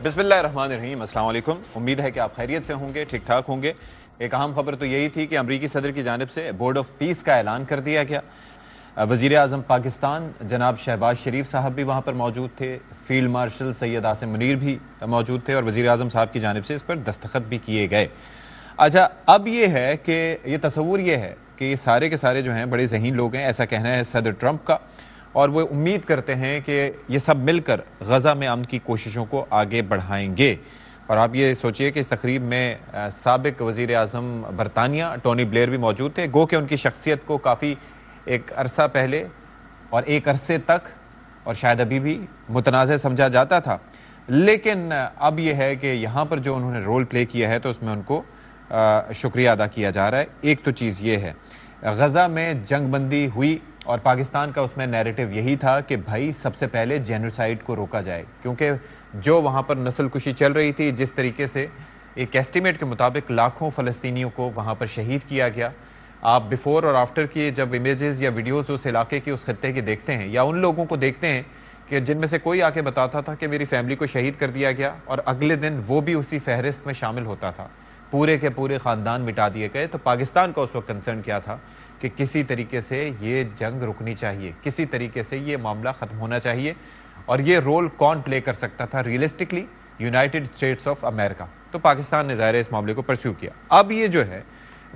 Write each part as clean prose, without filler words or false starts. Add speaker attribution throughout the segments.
Speaker 1: بسم اللہ الرحمن الرحیم، السلام علیکم۔ امید ہے کہ آپ خیریت سے ہوں گے، ٹھیک ٹھاک ہوں گے۔ ایک اہم خبر تو یہی تھی کہ امریکی صدر کی جانب سے بورڈ آف پیس کا اعلان کر دیا گیا۔ وزیر اعظم پاکستان جناب شہباز شریف صاحب بھی وہاں پر موجود تھے، فیلڈ مارشل سید عاصم منیر بھی موجود تھے اور وزیر اعظم صاحب کی جانب سے اس پر دستخط بھی کیے گئے۔ اچھا، اب یہ ہے کہ یہ تصور یہ ہے کہ یہ سارے کے سارے جو ہیں بڑے ذہین لوگ ہیں، ایسا کہنا ہے صدر ٹرمپ کا، اور وہ امید کرتے ہیں کہ یہ سب مل کر غزہ میں امن کی کوششوں کو آگے بڑھائیں گے۔ اور آپ یہ سوچئے کہ اس تقریب میں سابق وزیر اعظم برطانیہ ٹونی بلیئر بھی موجود تھے، گو کہ ان کی شخصیت کو کافی ایک عرصہ پہلے اور ایک عرصے تک اور شاید ابھی بھی متنازع سمجھا جاتا تھا، لیکن اب یہ ہے کہ یہاں پر جو انہوں نے رول پلے کیا ہے تو اس میں ان کو شکریہ ادا کیا جا رہا ہے۔ ایک تو چیز یہ ہے، غزہ میں جنگ بندی ہوئی اور پاکستان کا اس میں نیریٹو یہی تھا کہ بھائی سب سے پہلے جینوسائیڈ کو روکا جائے، کیونکہ جو وہاں پر نسل کشی چل رہی تھی، جس طریقے سے ایک ایسٹیمیٹ کے مطابق لاکھوں فلسطینیوں کو وہاں پر شہید کیا گیا۔ آپ بیفور اور آفٹر کی جب امیجز یا ویڈیوز اس علاقے کی، اس خطے کی دیکھتے ہیں، یا ان لوگوں کو دیکھتے ہیں کہ جن میں سے کوئی آ کے بتاتا تھا کہ میری فیملی کو شہید کر دیا گیا اور اگلے دن وہ بھی اسی فہرست میں شامل ہوتا تھا، پورے کے پورے خاندان مٹا دیے گئے، تو پاکستان کا اس وقت کنسرن کیا تھا کہ کسی طریقے سے یہ جنگ رکنی چاہیے، کسی طریقے سے یہ معاملہ ختم ہونا چاہیے، اور یہ رول کون پلے کر سکتا تھا realistically? United States of America. تو پاکستان نے ظاہر اس معاملے کو پرسیو کیا۔ اب یہ جو ہے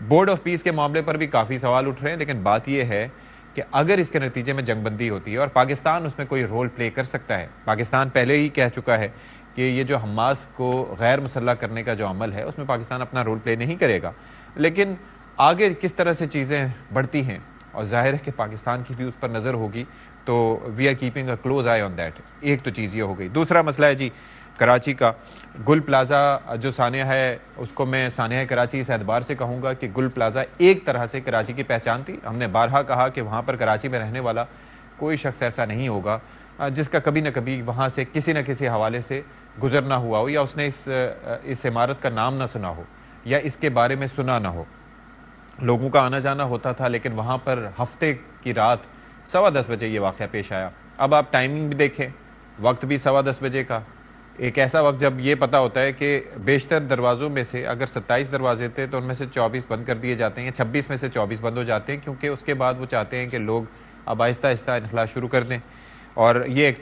Speaker 1: بورڈ آف پیس کے معاملے پر بھی کافی سوال اٹھ رہے ہیں، لیکن بات یہ ہے کہ اگر اس کے نتیجے میں جنگ بندی ہوتی ہے اور پاکستان اس میں کوئی رول پلے کر سکتا ہے، پاکستان پہلے ہی کہہ چکا ہے کہ یہ جو حماس کو غیر مسلح کرنے کا جو عمل ہے اس میں پاکستان اپنا رول پلے نہیں کرے گا، لیکن آگے کس طرح سے چیزیں بڑھتی ہیں اور ظاہر ہے کہ پاکستان کی بھی اس پر نظر ہوگی، تو we are keeping a close eye on that. ایک تو چیز یہ ہو گئی۔ دوسرا مسئلہ ہے جی کراچی کا گل پلازا جو سانحہ ہے، اس کو میں سانحہ کراچی اس اعتبار سے کہوں گا کہ گل پلازا ایک طرح سے کراچی کی پہچان تھی۔ ہم نے بارہا کہا کہ وہاں پر کراچی میں رہنے والا کوئی شخص ایسا نہیں ہوگا جس کا کبھی نہ کبھی وہاں سے کسی نہ کسی حوالے سے گزرنا ہوا ہو، یا اس نے اس عمارت کا نام نہ سنا ہو یا اس کے بارے میں سنا نہ ہو۔ لوگوں کا آنا جانا ہوتا تھا، لیکن وہاں پر ہفتے کی رات 10:15 بجے یہ واقعہ پیش آیا۔ اب آپ ٹائمنگ بھی دیکھیں، وقت بھی 10:15 بجے کا، ایک ایسا وقت جب یہ پتا ہوتا ہے کہ بیشتر دروازوں میں سے اگر 27 دروازے تھے تو ان میں سے 24 بند کر دیے جاتے ہیں، 26 میں سے 24 بند ہو جاتے ہیں، کیونکہ اس کے بعد وہ چاہتے ہیں کہ لوگ اب آہستہ آہستہ انخلاء شروع کر دیں، اور یہ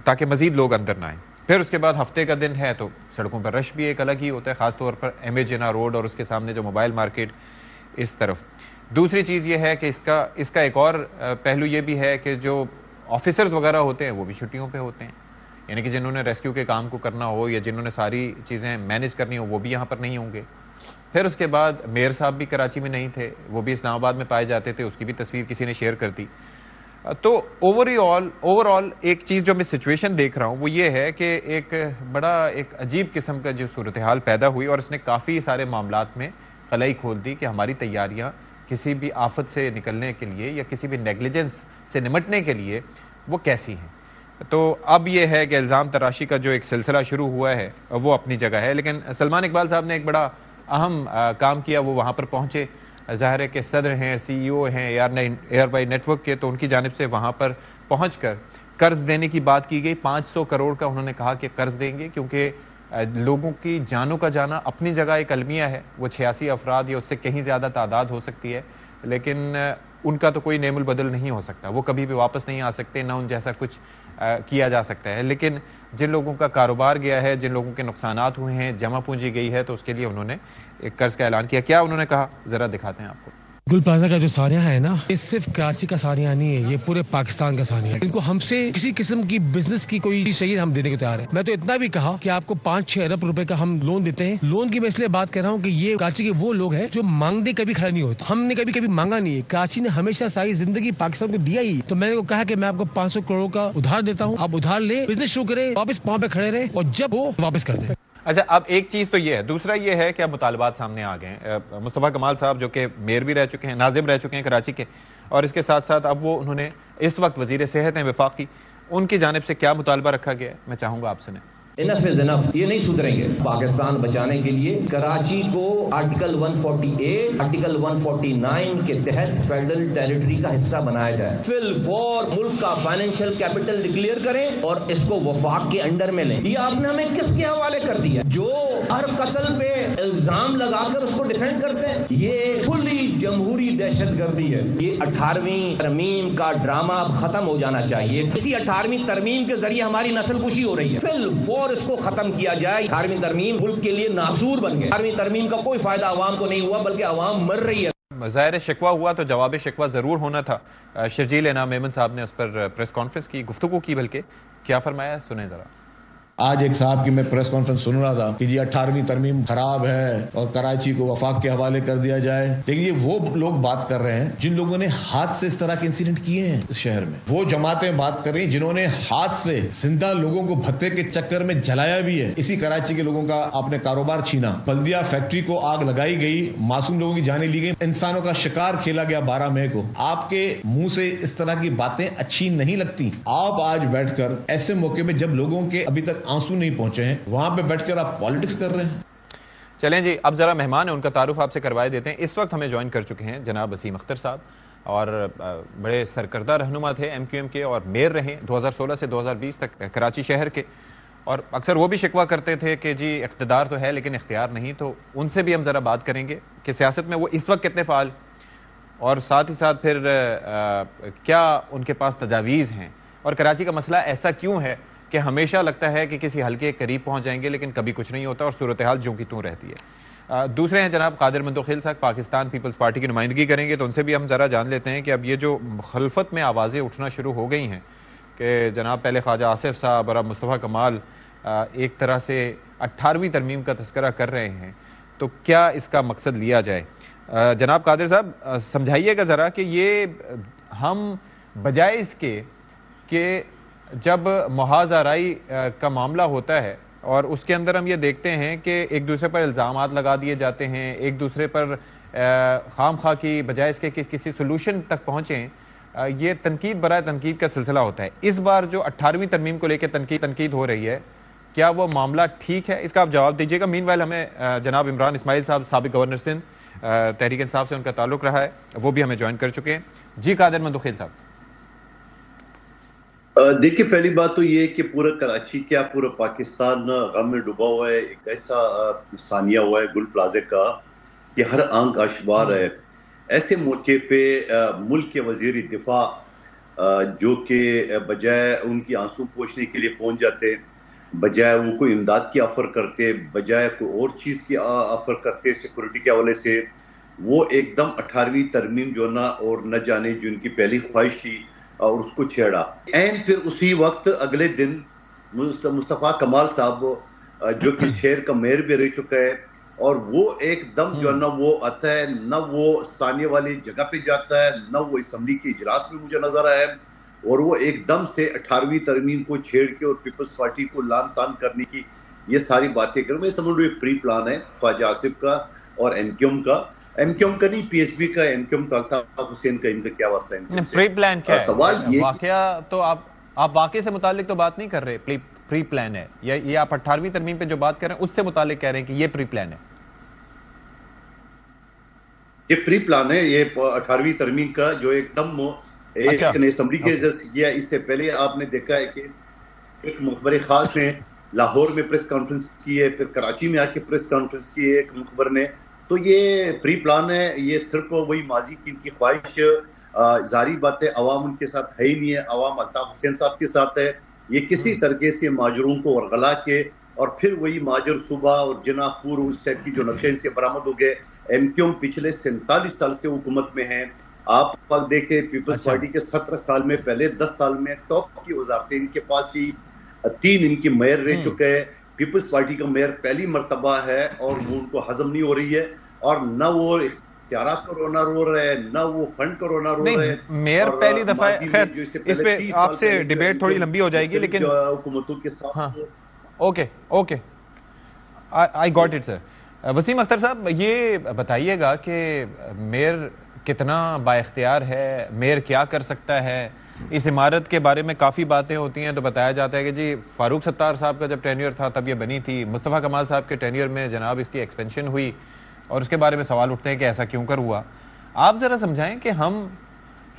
Speaker 1: تاکہ مزید لوگ اندر نہ آئیں۔ پھر اس کے بعد ہفتے کا دن ہے تو سڑکوں پر رش بھی ایک الگ ہی ہوتا ہے، خاص طور پر ایم اے جنا روڈ اور اس کے سامنے جو موبائل مارکیٹ اس طرف۔ دوسری چیز یہ ہے کہ اس کا ایک اور پہلو یہ بھی ہے کہ جو آفیسرز وغیرہ ہوتے ہیں وہ بھی چھٹیوں پہ ہوتے ہیں، یعنی کہ جنہوں نے ریسکیو کے کام کو کرنا ہو یا جنہوں نے ساری چیزیں مینیج کرنی ہو وہ بھی یہاں پر نہیں ہوں گے۔ پھر اس کے بعد میئر صاحب بھی کراچی میں نہیں تھے، وہ بھی اسلام آباد میں پائے جاتے تھے، اس کی بھی تصویر کسی نے شیئر کر دی۔ تو اوور آل ایک چیز جو میں سچویشن دیکھ رہا ہوں وہ یہ ہے کہ ایک عجیب قسم کا جو صورتحال پیدا ہوئی، اور اس نے کافی سارے معاملات میں خلائی کھول دی کہ ہماری تیاریاں کسی بھی آفت سے نکلنے کے لیے یا کسی بھی نیگلیجنس سے نمٹنے کے لیے وہ کیسی ہیں۔ تو اب یہ ہے کہ الزام تراشی کا جو ایک سلسلہ شروع ہوا ہے وہ اپنی جگہ ہے، لیکن سلمان اقبال صاحب نے ایک بڑا اہم کام کیا، وہ وہاں پر پہنچے۔ ظاہر ہے کہ صدر ہیں، سی ای او ہیں ایئر بائی نیٹ ورک کے، تو ان کی جانب سے وہاں پر پہنچ کر قرض دینے کی بات کی گئی۔ 500 کروڑ کا انہوں نے کہا کہ قرض دیں گے، کیونکہ لوگوں کی جانوں کا جانا اپنی جگہ ایک المیہ ہے، وہ 86 افراد یا اس سے کہیں زیادہ تعداد ہو سکتی ہے، لیکن ان کا تو کوئی نعم البدل نہیں ہو سکتا، وہ کبھی بھی واپس نہیں آ سکتے، نہ ان جیسا کچھ کیا جا سکتا ہے۔ لیکن جن لوگوں کا کاروبار گیا ہے، جن لوگوں کے نقصانات ہوئے ہیں، جمع پونجی گئی ہے، تو اس کے لیے انہوں نے ایک قرض کا اعلان کیا۔ کیا انہوں نے کہا ذرا دکھاتے ہیں آپ کو۔
Speaker 2: گل پلازا کا جو سانحہ ہے نا، یہ صرف کراچی کا سانحہ نہیں ہے، یہ پورے پاکستان کا سانحہ ہے۔ ان کو ہم سے کسی قسم کی بزنس کی کوئی شیئر ہم دینے کو تیار ہیں۔ میں تو اتنا بھی کہا کہ آپ کو 5-6 ارب روپے کا ہم لون دیتے ہیں۔ لون کی میں اس لیے بات کر رہا ہوں کہ یہ کراچی کے وہ لوگ ہیں جو مانگنے کبھی کھڑے نہیں ہوتے، ہم نے کبھی مانگا نہیں ہے، کراچی نے ہمیشہ ساری زندگی پاکستان کو دیا ہی۔ تو میں نے کہا کہ میں آپ کو 500 کروڑ کا ادھار دیتا ہوں، آپ ادھار لیں، بزنس شروع کریں، واپس پاؤں پہ کھڑے رہے، اور جب وہ واپس کر دیں۔
Speaker 1: اچھا، اب ایک چیز تو یہ ہے، دوسرا یہ ہے کہ اب مطالبات سامنے آ گئے ہیں۔ مصطفیٰ کمال صاحب جو کہ میئر بھی رہ چکے ہیں، ناظم رہ چکے ہیں کراچی کے، اور اس کے ساتھ ساتھ اب وہ انہوں نے اس وقت وزیر صحت ہیں وفاقی، ان کی جانب سے کیا مطالبہ رکھا گیا ہے میں چاہوں گا آپ سنیں۔
Speaker 3: انف از انف، یہ نہیں سدھریں گے. پاکستان بچانے کے لیے کراچی کو آرٹیکل 148 آرٹیکل 149 کے تحت فیڈرل ٹیریٹری کا حصہ بنایا جائے. فی الفور ملک کا فائنینشیل کیپٹل ڈکلیئر کریں اور اس کو وفاق کے انڈر میں لیں. یہ آپ نے ہمیں کس کے حوالے کر دیا؟ جو ہر قتل پہ الزام لگا کر اس کو ڈیفینڈ کرتے ہیں. یہ کھلی جمہوری دہشت گردی ہے. یہ 18ویں ترمیم کا ڈرامہ ختم ہو جانا چاہیے. اسی 18ویں ترمیم کے ذریعے ہماری نسل کشی ہو رہی ہے. فی الفور اس کو ختم کیا جائے. 18ویں ترمیم ملک کے لیے ناسور بن گئے. 18ویں ترمیم کا کوئی فائدہ عوام کو نہیں ہوا بلکہ عوام مر رہی ہے.
Speaker 1: ظاہر شکوہ ہوا تو جواب شکوہ ضرور ہونا تھا. شرجیل انعام میمن صاحب نے اس پر پریس کانفرنس کی، گفتگو کی، بلکہ کیا فرمایا سنیں ذرا.
Speaker 4: آج ایک صاحب کی میں پریس کانفرنس سن رہا تھا کہ جی 18ویں ترمیم خراب ہے اور کراچی کو وفاق کے حوالے کر دیا جائے. لیکن یہ وہ لوگ بات کر رہے ہیں جن لوگوں نے ہاتھ سے اس طرح کے انسیڈنٹ کیے ہیں اس شہر میں. وہ جماعتیں بات کر رہی ہیں جنہوں نے ہاتھ سے زندہ لوگوں کو بھتے کے چکر میں جلایا بھی ہے. اسی کراچی کے لوگوں کا آپ نے کاروبار چھینا، بلدیہ فیکٹری کو آگ لگائی گئی، معصوم لوگوں کی جانیں لی گئی، انسانوں کا شکار کھیلا گیا 12 مئی کو. آپ کے منہ سے اس طرح کی باتیں اچھی نہیں لگتی. آپ آج بیٹھ کر ایسے موقع میں جب لوگوں کے ابھی تک آنسو نہیں پہنچے وہاں پہ بیٹھ کر آپ پالیٹکس کر رہے ہیں.
Speaker 1: چلیں جی، اب ذرا مہمان ہیں ان کا تعارف آپ سے کروائے دیتے ہیں. اس وقت ہمیں جوائن کر چکے ہیں جناب وسیم اختر صاحب، اور بڑے سرکردہ رہنما تھے ایم کیو ایم کے اور میئر رہے 2016 سے 2020 تک کراچی شہر کے. اور اکثر وہ بھی شکوہ کرتے تھے کہ جی اقتدار تو ہے لیکن اختیار نہیں. تو ان سے بھی ہم ذرا بات کریں گے کہ سیاست میں وہ اس وقت کتنے فعال، اور ساتھ ہی ساتھ پھر کیا ان کے پاس تجاویز ہیں، اور کراچی کا مسئلہ ایسا کیوں ہے کہ ہمیشہ لگتا ہے کہ کسی حلقے قریب پہنچ جائیں گے لیکن کبھی کچھ نہیں ہوتا اور صورتحال جو کی توں رہتی ہے. دوسرے ہیں جناب قادر مندوخیل صاحب، پاکستان پیپلز پارٹی کی نمائندگی کریں گے. تو ان سے بھی ہم ذرا جان لیتے ہیں کہ اب یہ جو مخالفت میں آوازیں اٹھنا شروع ہو گئی ہیں کہ جناب پہلے خواجہ آصف صاحب اور اب مصطفیٰ کمال ایک طرح سے 18ویں ترمیم کا تذکرہ کر رہے ہیں، تو کیا اس کا مقصد لیا جائے؟ جناب قادر صاحب سمجھائیے گا ذرا کہ یہ ہم بجائے اس کے کہ جب محاذ آرائی کا معاملہ ہوتا ہے اور اس کے اندر ہم یہ دیکھتے ہیں کہ ایک دوسرے پر الزامات لگا دیے جاتے ہیں، ایک دوسرے پر خام خواہ کی بجائے اس کے کہ کسی سلوشن تک پہنچیں، یہ تنقید برائے تنقید کا سلسلہ ہوتا ہے. اس بار جو 18ویں ترمیم کو لے کے تنقید ہو رہی ہے، کیا وہ معاملہ ٹھیک ہے؟ اس کا آپ جواب دیجیے گا. مین وائل ہمیں جناب عمران اسماعیل صاحب، سابق گورنر سندھ، تحریک انصاف سے ان کا تعلق رہا ہے، وہ بھی ہمیں جوائن کر چکے ہیں. جی قادر مندوخیل صاحب.
Speaker 5: دیکھیے، پہلی بات تو یہ کہ پورا کراچی کیا پورا پاکستان غم میں ڈوبا ہوا ہے. ایک ایسا ثانیہ ہوا ہے گل پلازے کا کہ ہر آنکھ اشبار ہے. ایسے موقع پہ ملک کے وزیر دفاع جو کہ بجائے ان کی آنسو پوچھنے کے لیے پہنچ جاتے، بجائے وہ کوئی امداد کی آفر کرتے، بجائے کوئی اور چیز کی آفر کرتے سیکورٹی کے حوالے سے، وہ ایک دم 18ویں ترمیم جو نا اور نہ جانے جو ان کی پہلی خواہش تھی اور اس کو چھیڑا. اینڈ پھر اسی وقت اگلے دن مصطفیٰ کمال صاحب جو کہ شہر کا میئر بھی رہ چکا ہے، اور وہ ایک دم جو ہے نا وہ آتا ہے، نہ وہ ثانیہ والی جگہ پہ جاتا ہے، نہ وہ اسمبلی کے اجلاس میں مجھے نظر آیا ہے، اور وہ ایک دم سے 18ویں ترمیم کو چھیڑ کے اور پیپلز پارٹی کو لان تان کرنے کی یہ ساری باتیں کروں. میں سمجھ رہا ہوں یہ پری پلان ہے خواجہ آصف کا اور ایم کیو ایم کا. ایم کیو ایم کا نہیں، پی ایچ بی کا. ایم کیو ایم کا الطاف حسین کا ان کا کیا واسطہ ہے؟
Speaker 1: پری پلان کیا ہے؟
Speaker 5: سوال یہ
Speaker 1: واقعہ تو آپ واقعے سے متعلق تو بات نہیں کر رہے، پری پلان ہے یہ آپ 18ویں ترمیم پہ جو بات کر رہے ہیں اس سے متعلق کہہ رہے ہیں کہ یہ پری پلان ہے.
Speaker 5: یہ پری پلان ہے، یہ 18ویں ترمیم کا جو ایک دم ایک نے اسمبلی کے جس کیا. اس سے پہلے آپ نے دیکھا ہے کہ ایک مخبر خاص نے لاہور میں پریس کانفرنس کی ہے، پھر کراچی میں آ کے پریس کانفرنس کی ہے ایک مخبر نے. تو یہ پری پلان ہے، یہ صرف وہی ماضی کی ان کی خواہش. ظاہری بات ہے عوام ان کے ساتھ ہے ہی نہیں ہے، عوام الطاف حسین صاحب کے ساتھ ہے. یہ کسی طریقے سے ماجروں کو ورغلا کے اور پھر وہی ماجر صوبہ اور جناح پور اس ٹائپ کی جو نقشے ان سے برآمد ہو گئے. ایم کیو ایم پچھلے 47 سال سے حکومت میں ہیں. آپ دیکھیں پیپلز پارٹی کے 17 سال میں پہلے 10 سال میں ٹاپ کی وزارتیں ان کے پاس ہی 3 ان کی میئر رہ چکے ہیں. پیپلز پارٹی کا میئر پہلی مرتبہ ہے اور وہ ان کو ہضم نہیں ہو رہی ہے، اور نہ وہ اختیارات کا رونا رو رہے ہیں، نہ وہ فنڈ کا رونا رو رہے ہیں.
Speaker 1: میئر پہلی دفعہ، خیر اس پہ آپ سے ڈیبیٹ تھوڑی لمبی ہو جائے گی، لیکن
Speaker 5: حکومتوں کے ساتھ
Speaker 1: okay I got it sir. Wasim Akhtar صاحب یہ بتائیے گا کہ میئر کتنا با اختیار ہے، میئر کیا کر سکتا ہے، اس عمارت کے بارے میں کافی باتیں ہوتی ہیں، تو بتایا جاتا ہے کہ جی فاروق ستار صاحب کا جب ٹینیور تھا تب یہ بنی تھی، مصطفیٰ کمال صاحب کے ٹینیور میں جناب اس کی ایکسپینشن ہوئی، اور اس کے بارے میں سوال اٹھتے ہیں کہ ایسا کیوں کر ہوا. آپ ذرا سمجھائیں کہ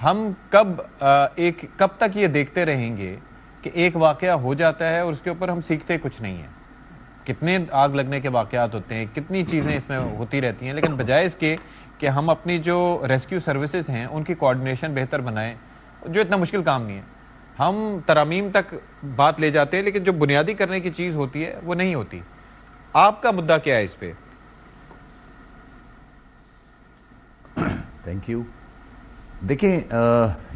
Speaker 1: ہم کب تک یہ دیکھتے رہیں گے کہ ایک واقعہ ہو جاتا ہے اور اس کے اوپر ہم سیکھتے کچھ نہیں ہیں. کتنے آگ لگنے کے واقعات ہوتے ہیں، کتنی چیزیں اس میں ہوتی رہتی ہیں، لیکن بجائے اس کے کہ ہم اپنی جو ریسکیو سروسز ہیں ان کی کوآرڈینیشن بہتر بنائیں، جو اتنا مشکل کام نہیں ہے. ہم ترامیم تک بات لے جاتے ہیں لیکن جو بنیادی کرنے کی چیز ہوتی ہے وہ نہیں ہوتی. آپ کا مدعا کیا ہے اس پہ؟
Speaker 6: Thank you. دیکھیں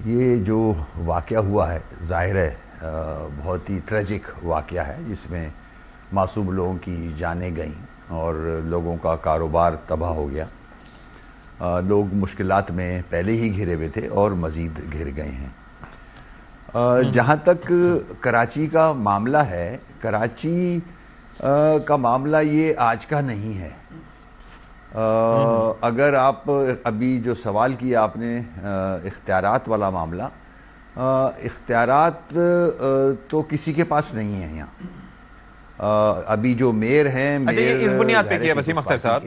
Speaker 6: یہ جو واقعہ ہوا ہے ظاہر ہے بہت ہی ٹریجک واقعہ ہے، جس میں معصوم لوگوں کی جانیں گئیں اور لوگوں کا کاروبار تباہ ہو گیا. لوگ مشکلات میں پہلے ہی گھرے ہوئے تھے اور مزید گھر گئے ہیں. جہاں تک کراچی کا معاملہ ہے، کراچی کا معاملہ یہ آج کا نہیں ہے. اگر آپ ابھی جو سوال کیا آپ نے اختیارات والا معاملہ، اختیارات تو کسی کے پاس نہیں ہے یہاں. ابھی جو میئر ہیں،
Speaker 1: اچھا یہ اس بنیاد پہ کیا وسیم اختر صاحب،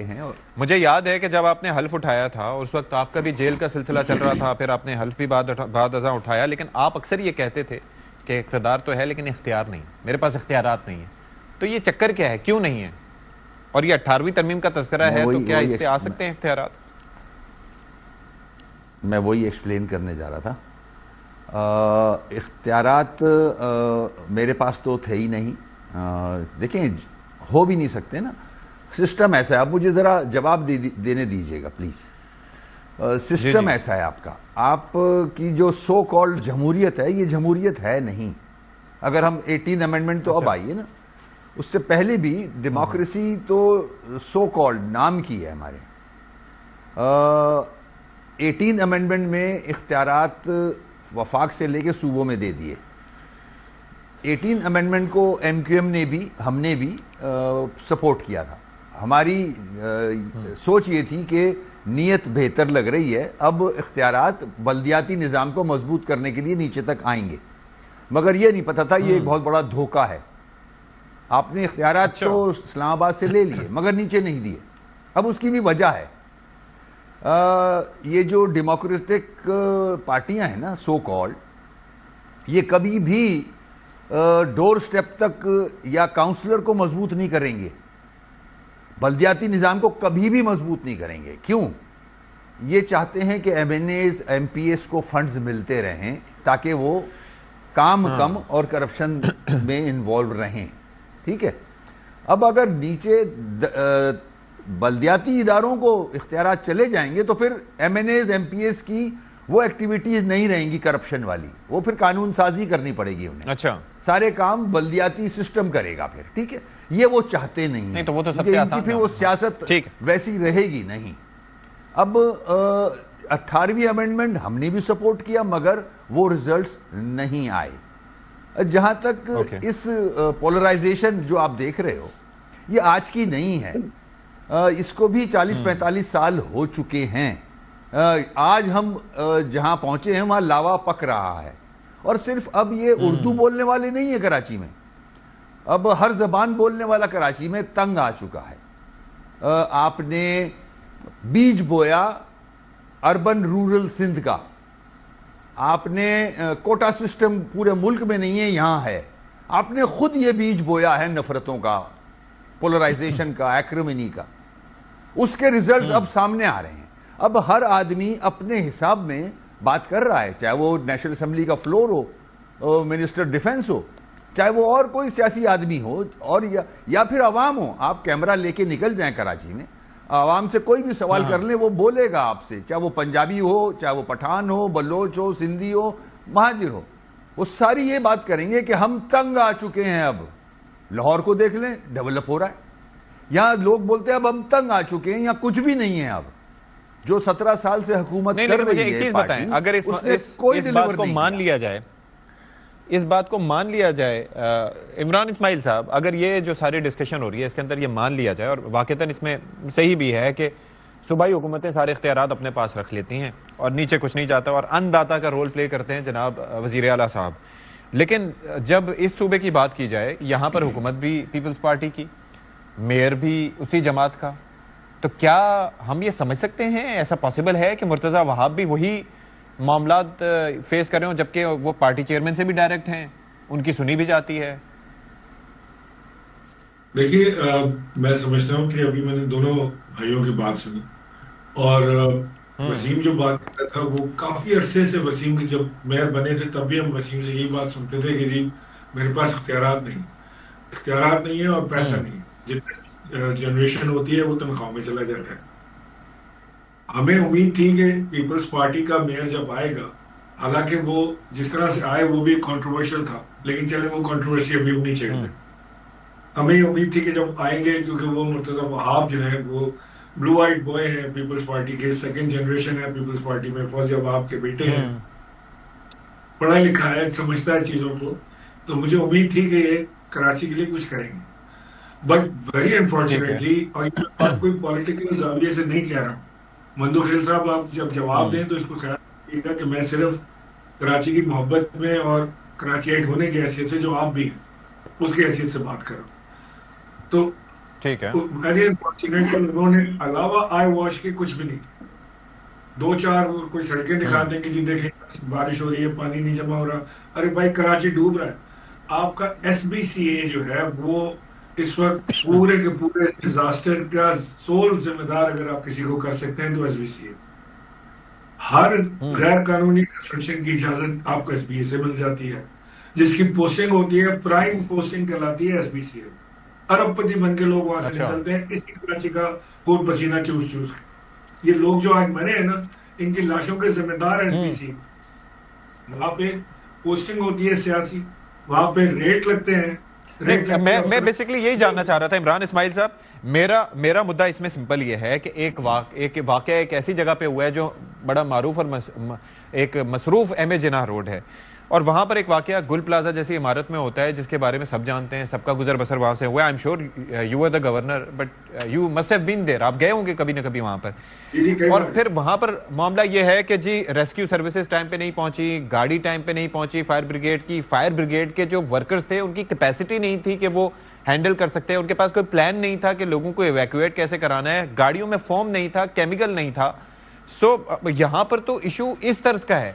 Speaker 1: مجھے یاد ہے کہ جب آپ نے حلف اٹھایا تھا اس وقت آپ کا بھی جیل کا سلسلہ چل رہا تھا، پھر آپ نے حلف بھی بعد ازاں اٹھایا، لیکن آپ اکثر یہ کہتے تھے کہ اقتدار تو ہے لیکن اختیار نہیں، میرے پاس اختیارات نہیں ہیں. تو یہ چکر کیا ہے، کیوں نہیں ہے؟ اور یہ 18ویں ترمیم کا تذکرہ ہے تو کیا اس سے آ سکتے ہیں اختیارات؟
Speaker 6: میں وہی ایکسپلین کرنے جا رہا تھا. اختیارات میرے پاس تو تھے ہی نہیں. دیکھیں ہو بھی نہیں سکتے نا، سسٹم ایسا ہے. آپ مجھے ذرا جواب دینے دیجئے گا پلیز. سسٹم ایسا ہے آپ کا، آپ کی جو سو کالڈ جمہوریت ہے یہ جمہوریت ہے نہیں. اگر ہم 18 امینڈمنٹ تو اب آئیے نا، اس سے پہلے بھی ڈیموکریسی تو سو کالڈ نام کی ہے ہمارے. 18 امینڈمنٹ میں اختیارات وفاق سے لے کے صوبوں میں دے دیے. 18 امینڈمنٹ کو ایم کیو ایم نے بھی، ہم نے بھی سپورٹ کیا تھا. ہماری سوچ یہ تھی کہ نیت بہتر لگ رہی ہے، اب اختیارات بلدیاتی نظام کو مضبوط کرنے کے لیے نیچے تک آئیں گے. مگر یہ نہیں پتا تھا یہ ایک بہت بڑا دھوکہ ہے. آپ نے اختیارات تو اسلام آباد سے لے لیے مگر نیچے نہیں دیے. اب اس کی بھی وجہ ہے، یہ جو ڈیموکریٹک پارٹیاں ہیں نا سو کالڈ، یہ کبھی بھی ڈور سٹیپ تک یا کاؤنسلر کو مضبوط نہیں کریں گے، بلدیاتی نظام کو کبھی بھی مضبوط نہیں کریں گے. کیوں؟ یہ چاہتے ہیں کہ M N As M P As کو فنڈز ملتے رہیں تاکہ وہ کام کم اور کرپشن میں انوالو رہیں. ٹھیک ہے. اب اگر نیچے بلدیاتی اداروں کو اختیارات چلے جائیں گے تو پھر M N As M P As کی وہ ایکٹیویٹیز نہیں رہیں گی کرپشن والی، وہ پھر قانون سازی کرنی پڑے گی انہیں. اچھا، سارے کام بلدیاتی سسٹم کرے گا پھر. ٹھیک ہے، یہ وہ چاہتے نہیں ہیں،
Speaker 1: تو وہ تو سب سے آسان،
Speaker 6: پھر وہ سیاست ویسی رہے گی نہیں. اب 18ویں امینڈمنٹ ہم نے بھی سپورٹ کیا مگر وہ ریزلٹس نہیں آئے. جہاں تک اس پولرائزیشن جو آپ دیکھ رہے ہو یہ آج کی نہیں ہے، اس کو بھی 40-45 سال ہو چکے ہیں. آج ہم جہاں پہنچے ہیں وہاں لاوا پک رہا ہے. اور صرف اب یہ اردو بولنے والے نہیں ہیں کراچی میں، اب ہر زبان بولنے والا کراچی میں تنگ آ چکا ہے. آپ نے بیج بویا اربن رورل سندھ کا، آپ نے کوٹا سسٹم پورے ملک میں نہیں ہے، یہاں ہے. آپ نے خود یہ بیج بویا ہے نفرتوں کا، پولرائزیشن کا، ایکرمنی کا. اس کے ریزلٹس اب سامنے آ رہے ہیں. اب ہر آدمی اپنے حساب میں بات کر رہا ہے، چاہے وہ نیشنل اسمبلی کا فلور ہو، منسٹر ڈیفنس ہو، چاہے وہ اور کوئی سیاسی آدمی ہو، اور یا پھر عوام ہو. آپ کیمرہ لے کے نکل جائیں کراچی میں، عوام سے کوئی بھی سوال کر لیں، وہ بولے گا آپ سے، چاہے وہ پنجابی ہو، چاہے وہ پٹھان ہو، بلوچ ہو، سندھی ہو، مہاجر ہو. وہ ساری یہ بات کریں گے کہ ہم تنگ آ چکے ہیں. اب لاہور کو دیکھ لیں، ڈیولپ ہو رہا ہے. یہاں لوگ بولتے ہیں اب ہم تنگ آ چکے ہیں، یہاں کچھ بھی نہیں ہے. اب جو 17 سال سے حکومت کر رہی ہے
Speaker 1: ایک چیز بتائیں، اگر اس بات کو مان لیا جائے، اس بات کو مان لیا جائے عمران اسماعیل صاحب، اگر یہ جو ساری ڈسکشن ہو رہی ہے اس کے اندر یہ مان لیا جائے، اور واقعتاً اس میں صحیح بھی ہے کہ صوبائی حکومتیں سارے اختیارات اپنے پاس رکھ لیتی ہیں اور نیچے کچھ نہیں جاتا اور انداتا کا رول پلے کرتے ہیں جناب وزیر اعلیٰ صاحب. لیکن جب اس صوبے کی بات کی جائے, یہاں پر حکومت بھی پیپلز پارٹی کی, میئر بھی اسی جماعت کا, تو کیا ہم یہ سمجھ سکتے ہیں, ایسا پاسبل ہے کہ مرتضیٰ وہاب بھی وہی معاملات فیس کر رہے ہوں جبکہ وہ پارٹی چیئرمین سے بھی ڈائریکٹ ہیں, ان کی سنی بھی جاتی ہے؟
Speaker 7: دیکھیے میں سمجھتا ہوں کہ ابھی میں نے دونوں بھائیوں کی بات سنی اور وسیم جو بات کرتا تھا وہ کافی عرصے سے وسیم کی جب میئر بنے تھے تب بھی ہم وسیم سے یہی بات سنتے تھے کہ جی میرے پاس اختیارات نہیں ہے اور پیسہ نہیں ہے, جتنی جنریشن ہوتی ہے وہ تنخواہ میں چلا جاتا ہے. ہمیں امید تھی کہ پیپلز پارٹی کا میئر جب آئے گا, حالانکہ وہ جس طرح سے آئے وہ بھی کنٹروورشل تھا, لیکن چلے وہ کنٹروورسی ابھی نہیں چھیڑتے. ہمیں یہ امید تھی کہ جب آئیں گے, کیونکہ وہ مرتضیٰ وہاب جو ہے وہ بلو آئیڈ بوائے ہیں پیپلز پارٹی کے, سیکنڈ جنریشن ہے پیپلز پارٹی میں, فوزیہ وہاب کے بیٹے ہیں, پڑھا لکھا ہے, سمجھتا ہے چیزوں کو, تو مجھے امید تھی کہ یہ کراچی کے لیے کچھ کریں گے. بٹ ویری انفارچونیٹلی, اور یہ بات کوئی پولیٹیکل زاویے سے نہیں کہہ رہا ہوں, مندو خیل صاحب آپ جب جواب دیں تو اس کو خیال رکھیے گا کہ میں صرف کراچی کی محبت میں اور کراچی ایٹ ہونے کی حیثیت سے, جو آپ بھی ہیں اس کی حیثیت سے بات کر رہا ہوں. تو
Speaker 1: ٹھیک ہے,
Speaker 7: ویری انفارچونیٹ انہوں نے علاوہ آئی واش کے کچھ بھی نہیں, دو چار کوئی سڑکیں دکھاتے ہیں کہ جی دیکھیں بارش ہو رہی ہے, پانی نہیں جمع ہو رہا. ارے بھائی کراچی ڈوب رہا ہے. آپ کا ایس بی سی اے جو ہے وہ اس وقت پورے کے پورے ڈیزاسٹر کا سول ذمہ دار اگر آپ کسی کو کر سکتے ہیں تو ایس بی سی اے. ہر غیر قانونی کنسٹرکشن کی اجازت آپ کو ایس بی اے سے مل جاتی ہے, جس کی پوسٹنگ ہوتی ہے پرائم پوسٹنگ کہلاتی ہے ایس بی سی اے. ارب پتی بن کے لوگ وہاں سے نکلتے ہیں, اس کی کراچی کا خون پسینہ چوس چوس کے. یہ لوگ جو آج مرے ہیں نا, ان کی لاشوں کے ذمہ دار ایس بی سی. وہاں پہ پوسٹنگ ہوتی ہے سیاسی, وہاں پہ ریٹ لگتے ہیں.
Speaker 1: میں بیسیکلی یہی جاننا چاہ رہا تھا عمران اسماعیل صاحب, میرا مدعا اس میں سمپل یہ ہے کہ ایک واقعہ ایک ایسی جگہ پہ ہوا ہے جو بڑا معروف اور ایک مصروف ایم اے جناح روڈ ہے, اور وہاں پر ایک واقعہ گل پلازا جیسی عمارت میں ہوتا ہے جس کے بارے میں سب جانتے ہیں, سب کا گزر بسر وہاں سے ہوا ہے. I am sure you are the governor, but you must have been there, آپ گئے ہوں گے کبھی نہ کبھی وہاں پر. اور پھر وہاں پر معاملہ یہ ہے کہ جی ریسکیو سروسز ٹائم پہ نہیں پہنچی, گاڑی ٹائم پہ نہیں پہنچی فائر بریگیڈ کے جو ورکرز تھے ان کی کیپیسٹی نہیں تھی کہ وہ ہینڈل کر سکتے, ان کے پاس کوئی پلان نہیں تھا کہ لوگوں کو ایویکویٹ کیسے کرانا ہے, گاڑیوں میں فوم نہیں تھا, کیمیکل نہیں تھا. سو یہاں پر تو ایشو اس طرز کا ہے.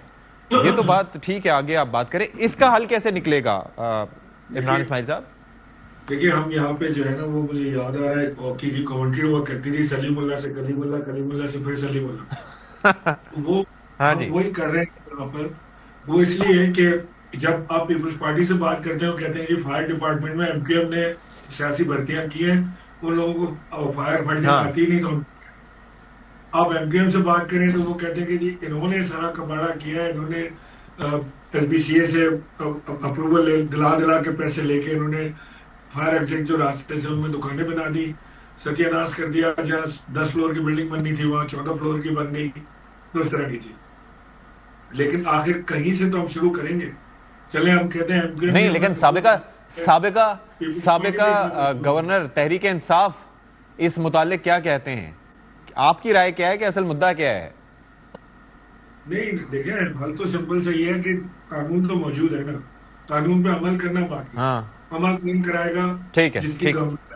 Speaker 1: یہ تو بات ٹھیک ہے, آگے آپ بات کریں, اس کا حل کیسے نکلے گا عمران اسماعیل صاحب؟
Speaker 7: دیکھیے ہم یہاں پہ جو ہے نا, وہ مجھے یاد آ رہا ہے ہاکی کی کمنٹری ہوا کرتی تھی, سلیم اللہ سے کلیم اللہ, کلیم اللہ سے پھر سلیم اللہ. وہ وہی کر رہے ہیں یہاں پر. وہ اس لیے ہے کہ جب آپ پیپلز پارٹی سے بات کرتے ہیں, کہتے ہیں جی فائر ڈپارٹمنٹ میں ایم کیو ایم نے سیاسی بھرتیاں کی ہیں, ان لوگوں کو فائر فائٹنگ آتی نہیں. تو آپ ایم کیو ایم سے بات کریں تو وہ کہتے ہیں کہ جی انہوں نے سارا کباڑہ کیا ہے, انہوں نے ایس بی سی اے سے اپروول دلا کے پیسے لے کے انہوں نے فائر ایگزٹ جو راستے سے ان میں دکانیں بنا دی, ستیہ ناش کر دیا. جہاں 10 فلور کی بلڈنگ بننی تھی وہاں 14 فلور کی بن گئی, تو اس طرح کی چیز. لیکن آخر کہیں سے تو ہم شروع کریں گے. چلیں ہم کہتے ہیں
Speaker 1: نہیں, لیکن سابقہ گورنر تحریک انصاف اس متعلق کیا کہتے ہیں؟ آپ کی رائے کیا ہے کہ اصل مدعا کیا ہے؟
Speaker 7: نہیں دیکھیں, حل تو سمپل سے یہ ہے کہ قانون تو موجود ہے نا, قانون پہ عمل کرنا باقی. عمل کون کرائے گا؟ جس کی گورنمنٹ.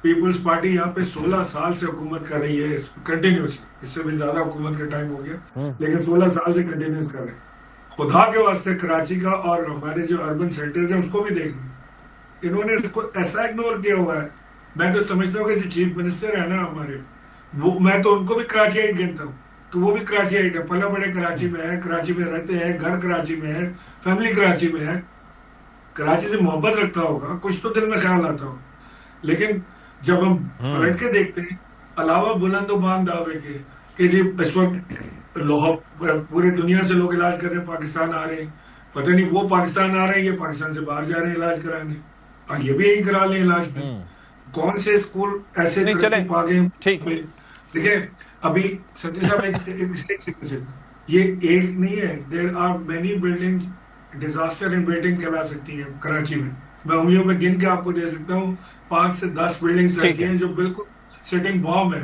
Speaker 7: پیپلز پارٹی یہاں پہ 16 سال سے حکومت کر رہی ہے کنٹینیوسلی, اس سے بھی زیادہ حکومت کا ٹائم ہو گیا, لیکن 16 سال سے کنٹینیوس کر رہے ہیں. خدا کے واسطے کراچی کا اور ہمارے جو اربن سینٹرز ہیں اس کو بھی دیکھ لیں. انہوں نے اس کو ایسا اگنور کیا ہوا ہے. میں تو سمجھتا ہوں کہ جو چیف منسٹر ہے نا ہمارے, وہ میں تو ان کو بھی کراچی ایٹ گنتا ہوں کہ وہ بھی کراچی ایٹ ہے. پلا بڑے کراچی میں ہے, کراچی میں رہتے ہیں, گھر کراچی میں ہے, فیملی کراچی میں ہے, کراچی سے محبت رکھتا ہوگا, کچھ تو دل میں خیال آتا ہوگا. لیکن جب ہم پلٹ کے دیکھتے ہیں علاوہ بلند و بام دعوے کے کہ جی اس وقت پورے دنیا سے لوگ علاج کر رہے ہیں, پاکستان آ رہے ہیں, پتہ نہیں وہ پاکستان آ رہے ہیں, یہ پاکستان سے باہر جا رہے ہیں علاج کرانے, اور یہ بھی یہی کرا لیں علاج میں. کون سے اسکول ایسے پا گئے؟ دیکھیں ابھی ستیہ صاحب یہ ایک نہیں ہے, there are many building disaster in waiting کہلا سکتی ہیں کراچی میں. میں انگلیوں میں گن کے آپ کو دے سکتا ہوں 5 سے 10 بلڈنگز ایسی ہیں جو بالکل سٹنگ بام ہے,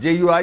Speaker 6: JUI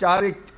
Speaker 6: 4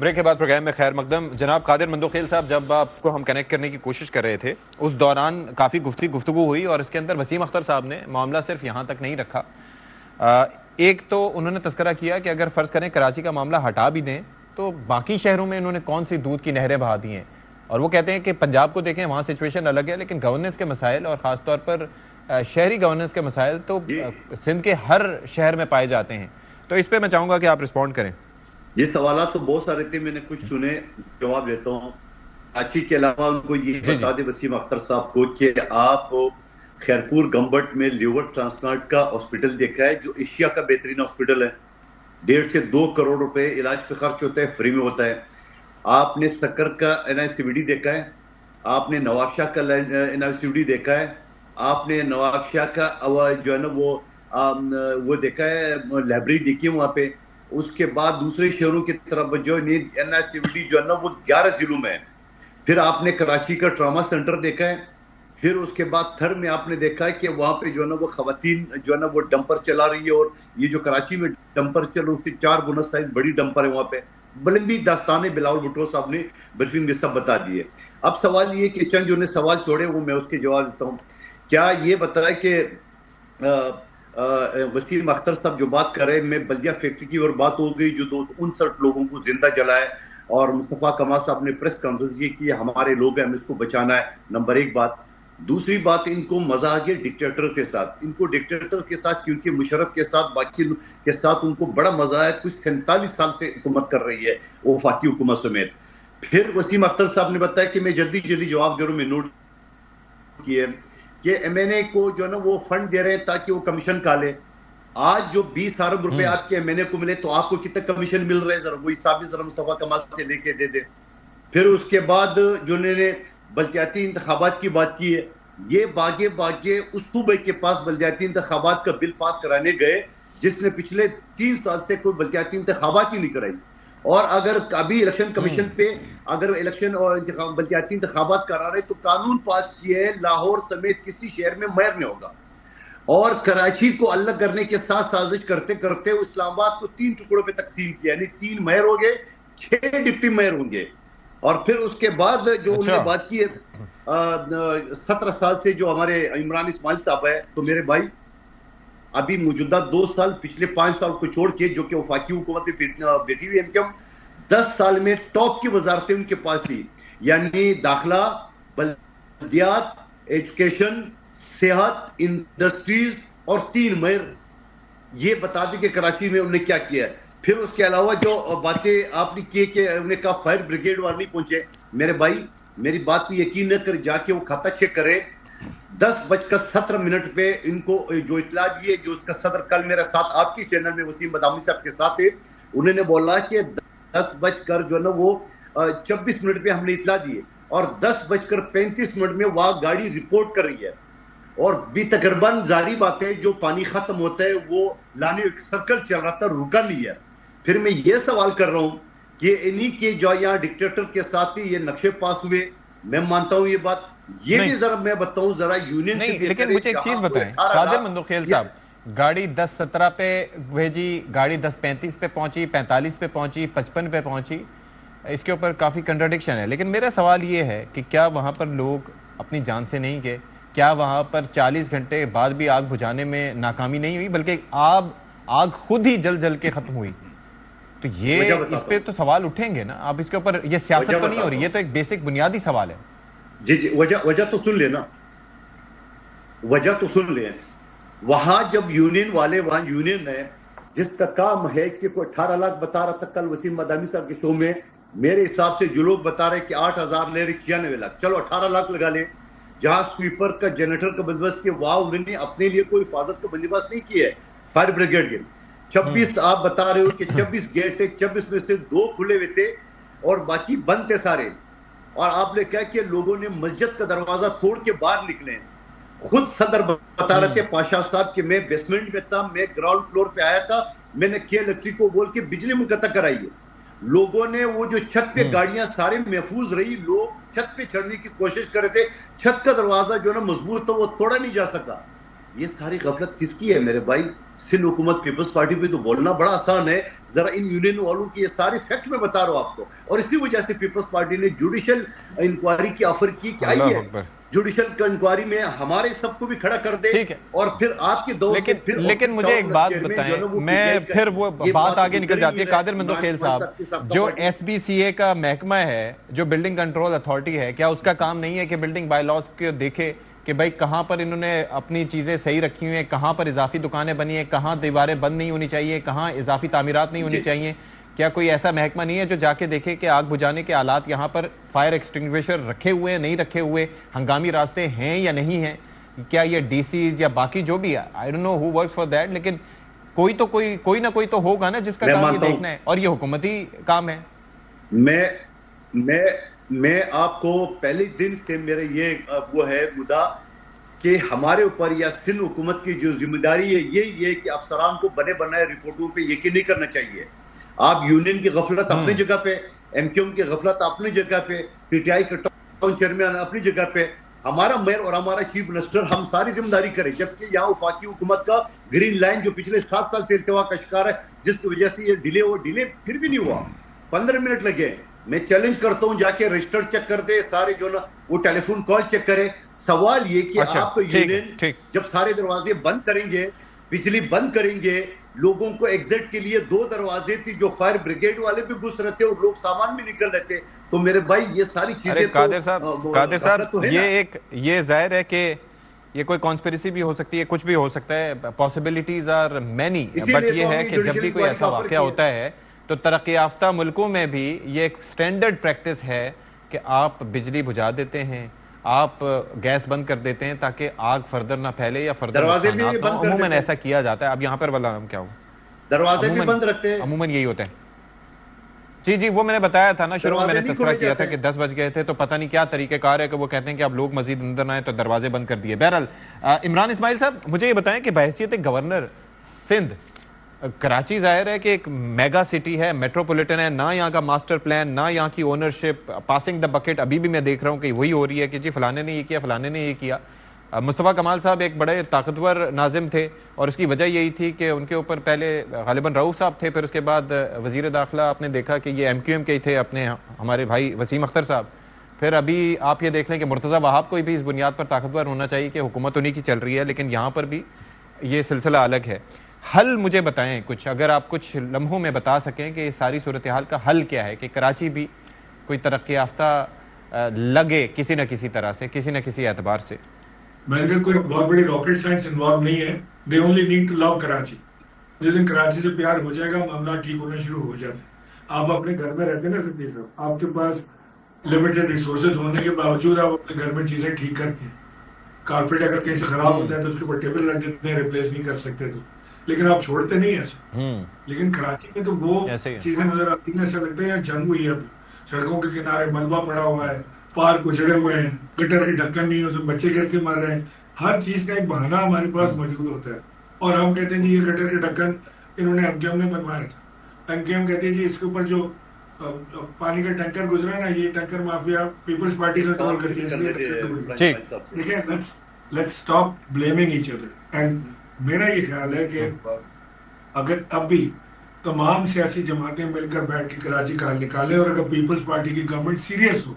Speaker 1: بریک کے بعد پروگرام میں خیر مقدم. جناب قادر مندوخیل صاحب, جب آپ کو ہم کنیکٹ کرنے کی کوشش کر رہے تھے اس دوران کافی گفتگو ہوئی اور اس کے اندر وسیم اختر صاحب نے معاملہ صرف یہاں تک نہیں رکھا. ایک تو انہوں نے تذکرہ کیا کہ اگر فرض کریں کراچی کا معاملہ ہٹا بھی دیں تو باقی شہروں میں انہوں نے کون سی دودھ کی نہریں بہا دی ہیں, اور وہ کہتے ہیں کہ پنجاب کو دیکھیں وہاں سچویشن الگ ہے, لیکن گورننس کے مسائل اور خاص طور پر شہری گورننس کے مسائل تو سندھ کے ہر شہر میں پائے جاتے ہیں. تو اس پہ میں چاہوں گا کہ آپ رسپونڈ کریں.
Speaker 5: یہ سوالات تو بہت سارے تھے, میں نے کچھ سنے, جواب دیتا ہوں. کراچی کے علاوہ ان کو یہ بتا دیں وسیم اختر صاحب کو کہ آپ خیرپور گمبٹ میں لیور ٹرانسپلانٹ کا ہاسپٹل دیکھا ہے جو ایشیا کا بہترین ہاسپٹل ہے. 1.5 سے 2 کروڑ روپے علاج پہ خرچ ہوتا ہے, فری میں ہوتا ہے. آپ نے سکر کا NICVD دیکھا ہے, آپ نے نواب شاہ کا NICVD دیکھا ہے, آپ نے نواب شاہ کا جو ہے نا وہ دیکھا ہے, لائبریری دیکھی ہے وہاں پہ. اس کے بعد دوسرے شہروں کی طرف جو NICVD جو ہے نا وہ 11 ضلعوں میں ہے. پھر آپ نے کراچی کا ٹراما سینٹر دیکھا ہے. پھر اس کے بعد تھر میں آپ نے دیکھا ہے کہ وہاں پہ جو ہے نا وہ خواتین جو ہے نا وہ ڈمپر چلا رہی ہے, اور یہ جو کراچی میں ڈمپر چل رہی ہے اس کی 4 گنا سائز بڑی ڈمپر ہے وہاں پہ. بلندی داستانیں بلاول بھٹو صاحب نے بریفنگ میں سب بتا دیے. اب سوال یہ کہ چند جو نے سوال چھوڑے وہ میں اس کے جواب دیتا ہوں. کیا یہ بتایا کہ وسیم اختر صاحب جو بات کر رہے ہیں, میں بلدیہ فیکٹری کی اور بات ہو گئی جو 259 لوگوں کو زندہ جلائے, اور مصطفیٰ کمال صاحب نے پریس کانفرنس یہ کی ہمارے لوگ ہیں, ہم اس کو بچانا ہے. نمبر 1 بات. دوسری بات, ان کو مزہ آ گیا ڈکٹیٹر کے ساتھ. ان کو ڈکٹیٹر کے ساتھ کیونکہ مشرف کے ساتھ باقی کے ساتھ ان کو بڑا مزہ آیا. کچھ 47 سال سے حکومت کر رہی ہے وفاقی حکومت سمیت. پھر وسیم اختر صاحب نے بتایا کہ میں جلدی جواب دے رہا ہوں, میں نوٹ کیے کہ MNA کو جو ہے نا وہ فنڈ دے رہے ہیں تاکہ وہ کمیشن کھالے. آج جو 20 ارب روپے آپ کے MNA کو ملے تو آپ کو کتنا کمیشن مل رہا ہے, ذرا وہ حساب ذرا مصطفیٰ کمال سے لے کے دے دے. پھر اس کے بعد جو انہوں نے بلدیاتی انتخابات کی بات کی ہے, یہ باغے اس صوبے کے پاس بلدیاتی انتخابات کا بل پاس کرانے گئے جس نے پچھلے 3 سال سے کوئی بلدیاتی انتخابات ہی نہیں کرائی. اور اگر ابھی الیکشن کمیشن پہ اگر الیکشن اور بلدیاتی انتخابات کرا رہے تو قانون پاس کیے ہے لاہور سمیت کسی شہر میں میئر نہیں ہوگا. اور کراچی کو الگ کرنے کے ساتھ سازش کرتے کرتے اسلام آباد کو 3 ٹکڑوں پہ تقسیم کیا, یعنی 3 میئر ہو گئے, 6 ڈپٹی میئر ہوں گے. اور پھر اس کے بعد جو انہوں نے بات کی ہے 17 سال سے جو ہمارے عمران اسماعیل صاحب ہے, تو میرے بھائی ابھی موجودہ 2 سال پچھلے 5 سال کو چھوڑ کے جو کہ وفاقی حکومت میں بیٹھی ہوئی ہے, 10 سال میں ٹاپ کی وزارتیں ان کے پاس تھی, یعنی داخلہ, بلدیات, ایجوکیشن, صحت, انڈسٹریز اور 3 میئر. یہ بتا دیں کہ کراچی میں انہوں نے کیا کیا ہے. پھر اس کے علاوہ جو باتیں آپ نے کی کہ انہوں نے کہا فائر بریگیڈ وار نہیں پہنچے, میرے بھائی میری بات پہ یقین نہ کر, جا کے وہ کھاتا چیک کرے. 10:17 پہ ان کو جو اطلاع دی ہے, جو اس کا صدر کل میرے ساتھ آپ کے چینل میں وسیم بدامی صاحب کے ساتھ ہے, انہوں نے بولا کہ 10 جو ہے نا وہ 26 پہ ہم نے اطلاع دی ہے, اور 10:35 میں وہاں گاڑی رپورٹ کر رہی ہے. اور بھی تقریباً ظاہری بات ہے جو پانی ختم ہوتا ہے وہ لانے ایک سرکل چل رہا تھا, رکا نہیں ہے. پھر میں یہ سوال کر رہا ہوں کہ انہی کے جو یہاں ڈکٹیٹر کے ساتھ یہ نقشے پاس ہوئے, میں مانتا ہوں یہ بات. یہ بھی ذرا میں بتاؤں ذرا یونین
Speaker 1: نہیں, لیکن مجھے ایک چیز بتائیں قادر مندوخیل صاحب, گاڑی 10:17 پہ بھیجی, گاڑی 10:35 پہ پہنچی, 45 پہ پہنچی, 55 پہ پہنچی, اس کے اوپر کافی کنٹراڈکشن ہے. لیکن میرا سوال یہ ہے کہ کیا وہاں پر لوگ اپنی جان سے نہیں گئے؟ کیا وہاں پر 40 گھنٹے بعد بھی آگ بجھانے میں ناکامی نہیں ہوئی, بلکہ آگ خود ہی جل کے ختم ہوئی؟ تو یہ اس پہ تو سوال اٹھیں گے نا. آپ اس کے اوپر, یہ سیاست تو نہیں ہو رہی, یہ تو ایک بیسک بنیادی سوال ہے.
Speaker 5: جی وجہ تو سن لینا, وجہ تو سن لیں. وہاں جب یونین والے, وہاں یونین ہے جس کا کام ہے کہ کوئی 18 لاکھ بتا رہا تھا کل وسیم مدامی صاحب کے شو میں, میرے حساب سے جو لوگ بتا رہے کہ 8,000 لے رہے 96 لاکھ, چلو 18 لاکھ لگا لیں. جہاں سویپر کا جنریٹر کا بندوبست کیا, وہاں انہوں نے اپنے لیے کوئی حفاظت کا بندوبست نہیں کیا ہے. فائر بریگیڈ کے 26 آپ بتا رہے ہو کہ 26 گیٹ ہے, 26 میں سے 2 کھلے ہوئے تھے اور باقی بند تھے سارے. اور آپ نے کہا کہ لوگوں نے مسجد کا دروازہ توڑ کے باہر نکلے. خود صدر بتا رہے تھے پاشا صاحب کہ میں بیسمنٹ میں تھا, میں گراؤنڈ فلور پہ آیا تھا, میں نے کے الیکٹرک کو بول کے بجلی منقطع کرائی ہے. لوگوں نے وہ جو چھت پہ گاڑیاں سارے محفوظ رہی, لوگ چھت پہ چڑھنے کی کوشش کر رہے تھے, چھت کا دروازہ جو نا مضبوط تھا وہ توڑا نہیں جا سکا. یہ ساری غفلت کس کی ہے میرے بھائی؟ سندھ حکومت پیپلز پارٹی پہ تو بولنا بڑا آسان ہے، ذرا ان یونین والوں کی یہ ساری فیکٹ میں بتا رہا ہوں آپ کو. اور اس کی وجہ سے پیپلز پارٹی نے جوڈیشل انکوائری کی آفر کی کہ آئیے جوڈیشل انکوائری میں ہمارے سب کو بھی کھڑا کر دے، اور پھر آپ کے دور
Speaker 1: لیکن مجھے ایک بات بتائیں، میں پھر وہ بات آگے نکل جاتی ہے. قادر مندوخیل صاحب، جو ایس بی سی اے کا محکمہ ہے، جو بلڈنگ کنٹرول اتھارٹی ہے، کیا اس کا کام نہیں ہے کہ بلڈنگ بائی لاز کو دیکھے کہ بھائی کہاں پر انہوں نے اپنی چیزیں صحیح رکھی ہوئی ہیں، کہاں پر اضافی دکانیں بنی ہیں، کہاں دیواریں بند نہیں ہونی چاہیے، کہاں اضافی تعمیرات نہیں ہونی چاہیے؟ کیا کوئی ایسا محکمہ نہیں ہے جو جا کے دیکھے کہ آگ بجھانے کے آلات یہاں پر فائر ایکسٹنگویشر رکھے ہوئے ہیں، نہیں رکھے ہوئے، ہنگامی راستے ہیں یا نہیں ہیں؟ کیا یہ ڈی سیز یا باقی جو بھی ہے، I don't know who works for that, لیکن کوئی نہ کوئی تو ہوگا نا جس کا کام یہ دیکھنا ہے، اور یہ حکومتی کام ہے.
Speaker 5: میں آپ کو پہلے دن سے میرا یہ وہ ہے مدعا کہ ہمارے اوپر یا سندھ حکومت کی جو ذمہ داری ہے یہی ہے کہ افسران کو بنے بنائے رپورٹوں پہ یقین نہیں کرنا چاہیے. آپ یونین کی غفلت اپنی جگہ پہ، ایم کیو ایم کی غفلت اپنی جگہ پہ، پی ٹی آئی کا ٹاؤن چیئرمین اپنی جگہ پہ، ہمارا میئر اور ہمارا چیف منسٹر ہم ساری ذمہ داری کریں، جبکہ یہاں وفاقی حکومت کا گرین لائن جو پچھلے 7 سال سے التوا کا شکار ہے، جس کی وجہ سے یہ ڈیلے پھر بھی نہیں ہوا، 15 منٹ لگے. میں چیلنج کرتا ہوں جا کے رجسٹر چیک کر دے، سارے جو نا وہ ٹیلی فون کال چیک کرے. سوال یہ کہ آپ کو یونین جب سارے دروازے بند کریں گے، بجلی بند کریں گے، لوگوں کو ایگزٹ کے لیے 2 دروازے تھی جو فائر بریگیڈ والے بھی گھس رہے تھے اور لوگ سامان بھی نکل رہے تھے. تو میرے بھائی یہ ساری چیزیں
Speaker 1: قادر صاحب یہ ظاہر ہے کہ یہ کوئی کانسپیریسی بھی ہو سکتی ہے، کچھ بھی ہو سکتا ہے، پاسبلٹیز آر مینی، بٹ یہ ہے کہ جب بھی کوئی ایسا واقعہ ہوتا ہے تو ترقی یافتہ ملکوں میں بھی یہ ایک سٹینڈرڈ پریکٹس ہے کہ آپ بجلی بجھا دیتے ہیں، آپ گیس بند کر دیتے ہیں تاکہ آگ فردر نہ پھیلے یا فردر نقصانات نہ ہوں. عموماً ایسا کیا جاتا ہے. اب یہاں پر والا کیا ہوں،
Speaker 5: دروازے بھی بند رکھتے ہیں،
Speaker 1: عموماً یہی ہوتا ہے. جی وہ میں نے بتایا تھا نا شروع میں نے تذکرہ کیا تھا کہ 10 بج گئے تھے، تو پتہ نہیں کیا طریقہ کار ہے کہ وہ کہتے ہیں کہ اب لوگ مزید اندر نہ آئیں تو دروازے بند کر دیے. بہرحال عمران اسماعیل صاحب، مجھے یہ بتائیں کہ بحیثیت گورنر سندھ، کراچی ظاہر ہے کہ ایک میگا سٹی ہے، میٹروپولیٹن ہے، نہ یہاں کا ماسٹر پلان، نہ یہاں کی اونرشپ، پاسنگ دا بکٹ ابھی بھی میں دیکھ رہا ہوں کہ وہی ہو رہی ہے کہ جی فلانے نے یہ کیا، فلانے نے یہ کیا. مصطفیٰ کمال صاحب ایک بڑے طاقتور ناظم تھے، اور اس کی وجہ یہی تھی کہ ان کے اوپر پہلے غالباً رؤوف صاحب تھے، پھر اس کے بعد وزیر داخلہ آپ نے دیکھا کہ یہ ایم کیو ایم کے ہی تھے، اپنے ہمارے بھائی وسیم اختر صاحب. پھر ابھی آپ یہ دیکھ لیں کہ مرتضیٰ وہاب کو بھی اس بنیاد پر طاقتور ہونا چاہیے کہ حکومت انہی کی چل رہی ہے، لیکن یہاں پر بھی یہ سلسلہ الگ ہے. حل مجھے بتائیں کچھ، اگر آپ کچھ لمحوں میں بتا سکیں کہ ساری صورتحال کا حل کیا ہے کہ کراچی بھی کوئی ترقی یافتہ لگے کسی نہ کسی طرح سے، کسی نہ کسی اعتبار سے.
Speaker 7: میں کہ کوئی بہت بڑی راکٹ سائنس انوالو نہیں ہے. دے اونلی نیڈ ٹو لو کراچی. جس دن کراچی سے پیار ہو جائے گا معاملہ ٹھیک ہونا شروع ہو جاتے ہیں. آپ اپنے گھر میں رہتے ہیں نا صدیق صاحب، آپ کے پاس لمیٹڈ ریسورسز ہونے کے باوجود آپ اپنے گھر میں چیزیں ٹھیک کرتے ہیں. کارپیٹ اگر کہیں سے خراب ہوتا ہے تو اس کے اوپر ٹیبل رکھ دیتے ہیں، ریپلیس نہیں کر سکتے تو، لیکن آپ چھوڑتے نہیں ایسا. لیکن کراچی میں تو وہ چیزیں نظر آتی ہیں، ایسا لگتا ہے یہاں جنگ ہوئی ہے. اب سڑکوں کے کنارے ملبہ پڑا ہوا ہے، پارک اجڑے ہوئے ہیں، گٹر کی ڈھکن نہیں ہے، اس میں بچے گر کے مر رہے ہیں. ہر چیز کا ایک بہانہ ہمارے پاس موجود ہوتا ہے، اور ہم کہتے ہیں جی یہ گٹر کے ڈھکن انہوں نے ایم کیو ایم نے بنوایا تھا. ایم کیو ایم کہتے ہیں جی اس کے اوپر جو پانی کا ٹینکر گزرا ہے نا، یہ tanker mafia Peoples Party control کرتی ہے، اس لیے دیکھیں let's stop blaming each other. And میرا یہ خیال ہے کہ اگر اب بھی تمام سیاسی جماعتیں مل کر بیٹھ کے کراچی کا حل نکالیں، اور اگر پیپلز پارٹی کی گورنمنٹ سیریس ہو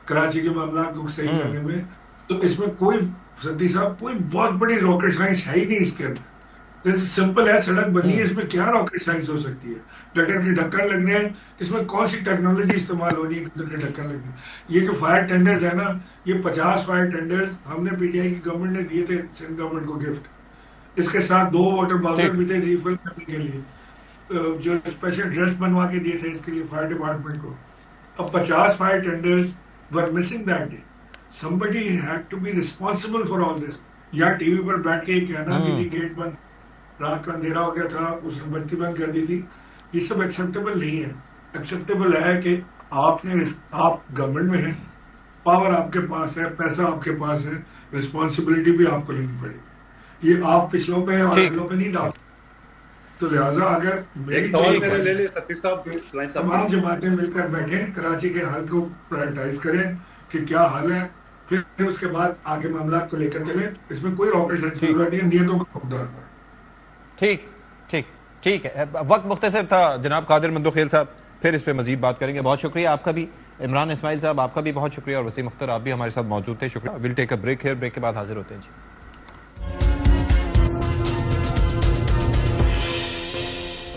Speaker 7: کراچی کے معاملات کو صحیح کرنے میں، تو اس میں کوئی صدیق صاحب کوئی بہت بڑی راکٹ سائنس ہے ہی نہیں. اس کے اندر سمپل ہے، سڑک بنی ہے، اس میں کیا راکٹ سائنس ہو سکتی ہے؟ گٹر کے ڈھکن لگنے ہیں، اس میں کون سی ٹیکنالوجی استعمال ہونی ہے گٹر کے ڈھکن لگنے؟ یہ جو فائر ٹینڈرز ہیں نا، یہ 50 فائر ٹینڈرز ہم نے پی ٹی آئی کی گورنمنٹ نے دیے تھے سندھ گورنمنٹ کو گفٹ. اس کے ساتھ 2 واٹر باؤزر بھی تھے ریفل کرنے کے لیے، جو اسپیشل ڈریس بنوا کے دیے تھے اس کے لیے فائر ڈپارٹمنٹ کو. اب 50 fire tenders were missing that day. Somebody had to be responsible for all this. یا ٹی وی پر بیٹھ کے یہ کہنا کہ جی گیٹ بند، رات کا اندھیرا ہو گیا تھا، اس نے بتی بند کر دی تھی، یہ سب ایکسیپٹیبل نہیں ہے. ایکسیپٹیبل ہے کہ آپ گورنمنٹ میں ہیں، پاور آپ کے پاس ہے، پیسہ آپ کے پاس ہے، رسپانسبلٹی بھی آپ کو لینی پڑے. یہ آپ پچھلوں پہ اور اگلوں پہ نہیں ڈال. تو لہٰذا اگر تمام جماعتیں مل کر بیٹھیں، کراچی کے حل کو پرائرٹائز کریں کہ کیا حل ہے، پھر اس کے بعد آگے معاملات کو لے کر چلیں. اس میں کوئی راکٹ سائنس کی ضرورت نہیں ہے, نیتوں کا خدا.
Speaker 1: ٹھیک ہے, وقت مختصر تھا جناب قادر مندوخیل صاحب, پھر اس پہ مزید بات کریں گے. بہت شکریہ آپ کا بھی, عمران اسماعیل صاحب آپ کا بھی بہت شکریہ, اور وسیم اختر آپ بھی ہمارے ساتھ موجود تھے, شکریہ. We'll take a break here, break کے بعد حاضر ہوتے ہیں جی.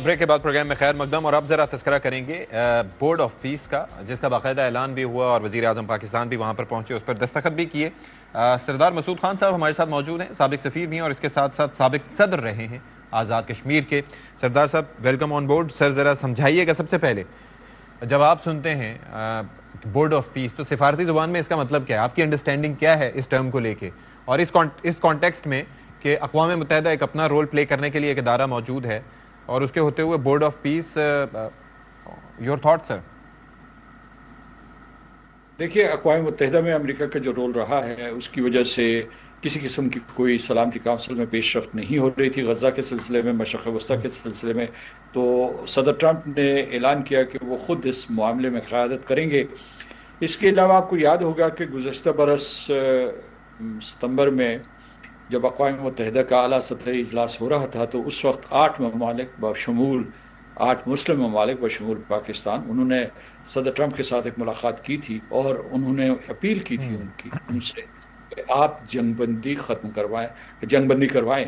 Speaker 1: بریک کے بعد پروگرام میں خیر مقدم, اور اب ذرا تذکرہ کریں گے بورڈ آف پیس کا, جس کا باقاعدہ اعلان بھی ہوا اور وزیر اعظم پاکستان بھی وہاں پر پہنچے, اس پر دستخط بھی کیے. سردار مسعود خان صاحب ہمارے ساتھ موجود ہیں, سابق سفیر بھی ہیں اور اس کے ساتھ ساتھ سابق صدر رہے ہیں آزاد کشمیر کے. سردار صاحب ویلکم آن بورڈ. سر ذرا سمجھائیے گا سب سے پہلے, جب آپ سنتے ہیں بورڈ آف پیس تو سفارتی زبان میں اس کا مطلب کیا ہے, آپ کی انڈرسٹینڈنگ کیا ہے اس ٹرم کو لے کے, اور اس کانٹیکسٹ میں کہ اقوام متحدہ ایک اپنا رول پلے کرنے کے لیے ایک ادارہ موجود ہے, اور اس کے ہوتے ہوئے board of peace, your thought sir?
Speaker 8: دیکھیے, اقوام متحدہ میں امریکہ کا جو رول رہا ہے اس کی وجہ سے کسی قسم کی کوئی سلامتی کونسل میں پیش رفت نہیں ہو رہی تھی غزہ کے سلسلے میں, مشرق وسطیٰ کے سلسلے میں. تو صدر ٹرمپ نے اعلان کیا کہ وہ خود اس معاملے میں قیادت کریں گے. اس کے علاوہ آپ کو یاد ہوگا کہ گزشتہ برس ستمبر میں جب اقوام متحدہ کا اعلیٰ سطحی اجلاس ہو رہا تھا تو اس وقت 8 ممالک بشمول 8 مسلم ممالک بشمول پاکستان, انہوں نے صدر ٹرمپ کے ساتھ ایک ملاقات کی تھی اور انہوں نے اپیل کی تھی ان سے کہ آپ جنگ بندی کروائیں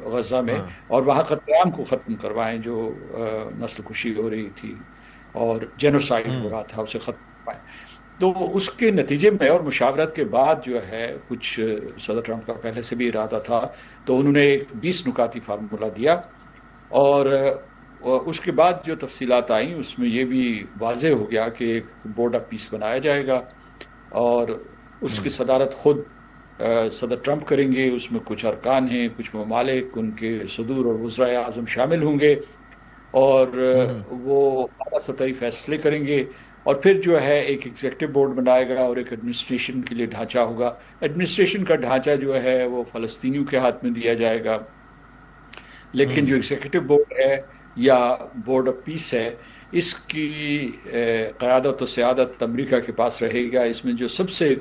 Speaker 8: غزہ میں, اور وہاں قتل عام کو ختم کروائیں جو نسل کشی ہو رہی تھی اور جینوسائیڈ ہو رہا تھا, اسے ختم کروائیں. تو اس کے نتیجے میں اور مشاورت کے بعد جو ہے, کچھ صدر ٹرمپ کا پہلے سے بھی ارادہ تھا, تو انہوں نے ایک 20 نکاتی فارمولہ دیا, اور اس کے بعد جو تفصیلات آئیں اس میں یہ بھی واضح ہو گیا کہ ایک بورڈ آف پیس بنایا جائے گا اور اس کی صدارت خود صدر ٹرمپ کریں گے. اس میں کچھ ارکان ہیں, کچھ ممالک, ان کے صدور اور وزرائے اعظم شامل ہوں گے, اور وہ اعلیٰ سطحی فیصلے کریں گے. اور پھر جو ہے ایک ایگزیکٹو بورڈ بنائے گا اور ایک ایڈمنسٹریشن کے لیے ڈھانچہ ہوگا. ایڈمنسٹریشن کا ڈھانچہ جو ہے وہ فلسطینیوں کے ہاتھ میں دیا جائے گا, لیکن جو ایگزیکٹو بورڈ ہے یا بورڈ آف پیس ہے, اس کی قیادت و سیادت امریکہ کے پاس رہے گا. اس میں جو سب سے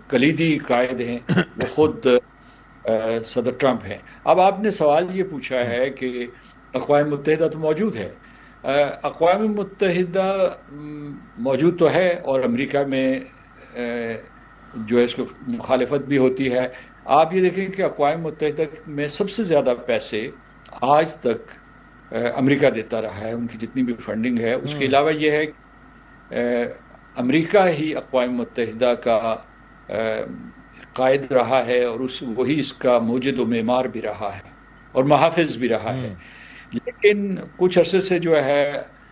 Speaker 8: کلیدی قائد ہیں وہ خود صدر ٹرمپ ہیں. اب آپ نے سوال یہ پوچھا ہے کہ اقوام متحدہ تو موجود ہے. اقوام متحدہ موجود تو ہے, اور امریکہ میں جو ہے اس کو مخالفت بھی ہوتی ہے. آپ یہ دیکھیں کہ اقوام متحدہ میں سب سے زیادہ پیسے آج تک امریکہ دیتا رہا ہے, ان کی جتنی بھی فنڈنگ ہے. اس کے علاوہ یہ ہے کہ امریکہ ہی اقوام متحدہ کا قائد رہا ہے, اور وہی اس کا موجد و معمار بھی رہا ہے اور محافظ بھی رہا ہے. لیکن کچھ عرصے سے جو ہے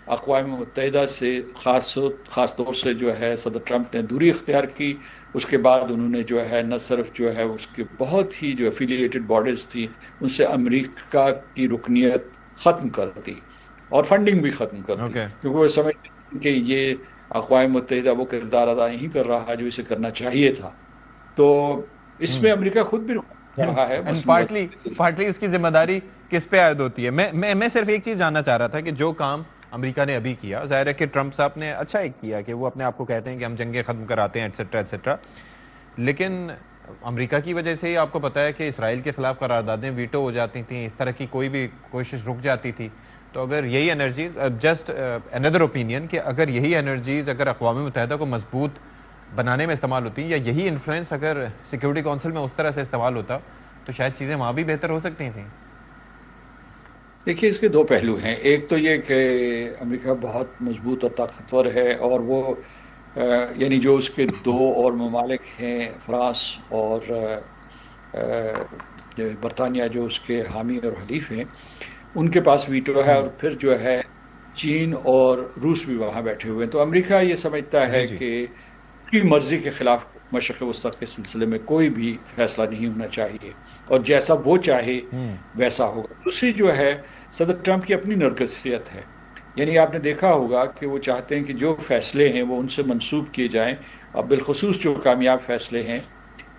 Speaker 8: اقوام متحدہ سے خاص طور سے جو ہے صدر ٹرمپ نے دوری اختیار کی. اس کے بعد انہوں نے جو ہے نہ صرف جو ہے اس کے بہت ہی جو افیلیٹڈ باڈیز تھی ان سے امریکہ کی رکنیت ختم کر دی اور فنڈنگ بھی ختم کر دی, کیونکہ وہ سمجھتے ہیں کہ یہ اقوام متحدہ وہ کردار ادا نہیں کر رہا جو اسے کرنا چاہیے تھا. تو اس میں امریکہ خود بھی رہا ہے.
Speaker 1: پارٹلی اس کی ذمہ داری کس پہ عائد ہوتی ہے؟ میں صرف ایک چیز جاننا چاہ رہا تھا کہ جو کام امریکہ نے ابھی کیا, ظاہر ہے کہ ٹرمپ صاحب نے اچھا ایک کیا کہ وہ اپنے آپ کو کہتے ہیں کہ ہم جنگیں ختم کراتے ہیں ایٹسیٹرا ایٹسیٹرا, لیکن امریکہ کی وجہ سے ہی آپ کو پتا ہے کہ اسرائیل کے خلاف قراردادیں ویٹو ہو جاتی تھیں, اس طرح کی کوئی بھی کوشش رک جاتی تھی. تو اگر یہی انرجیز, جسٹ اندر اوپینین, کہ اگر یہی انرجیز اگر اقوام متحدہ کو مضبوط بنانے میں استعمال ہوتی ہیں, یا یہی انفلوئنس اگر سیکیورٹی کونسل میں اس طرح سے استعمال ہوتا, تو شاید چیزیں وہاں بھی بہتر ہو سکتی تھیں.
Speaker 8: دیکھیے, اس کے دو پہلو ہیں. ایک تو یہ کہ امریکہ بہت مضبوط اور طاقتور ہے, اور وہ یعنی جو اس کے دو اور ممالک ہیں, فرانس اور برطانیہ, جو اس کے حامی اور حلیف ہیں, ان کے پاس ویٹو ہے. اور پھر جو ہے چین اور روس بھی وہاں بیٹھے ہوئے ہیں. تو امریکہ یہ سمجھتا ہے کہ اس کی مرضی کے خلاف مشرق وسطیٰ کے سلسلے میں کوئی بھی فیصلہ نہیں ہونا چاہیے, اور جیسا وہ چاہے ویسا ہوگا. دوسری جو ہے صدر ٹرمپ کی اپنی نرگسیت ہے. یعنی آپ نے دیکھا ہوگا کہ وہ چاہتے ہیں کہ جو فیصلے ہیں وہ ان سے منسوب کیے جائیں, اور بالخصوص جو کامیاب فیصلے ہیں.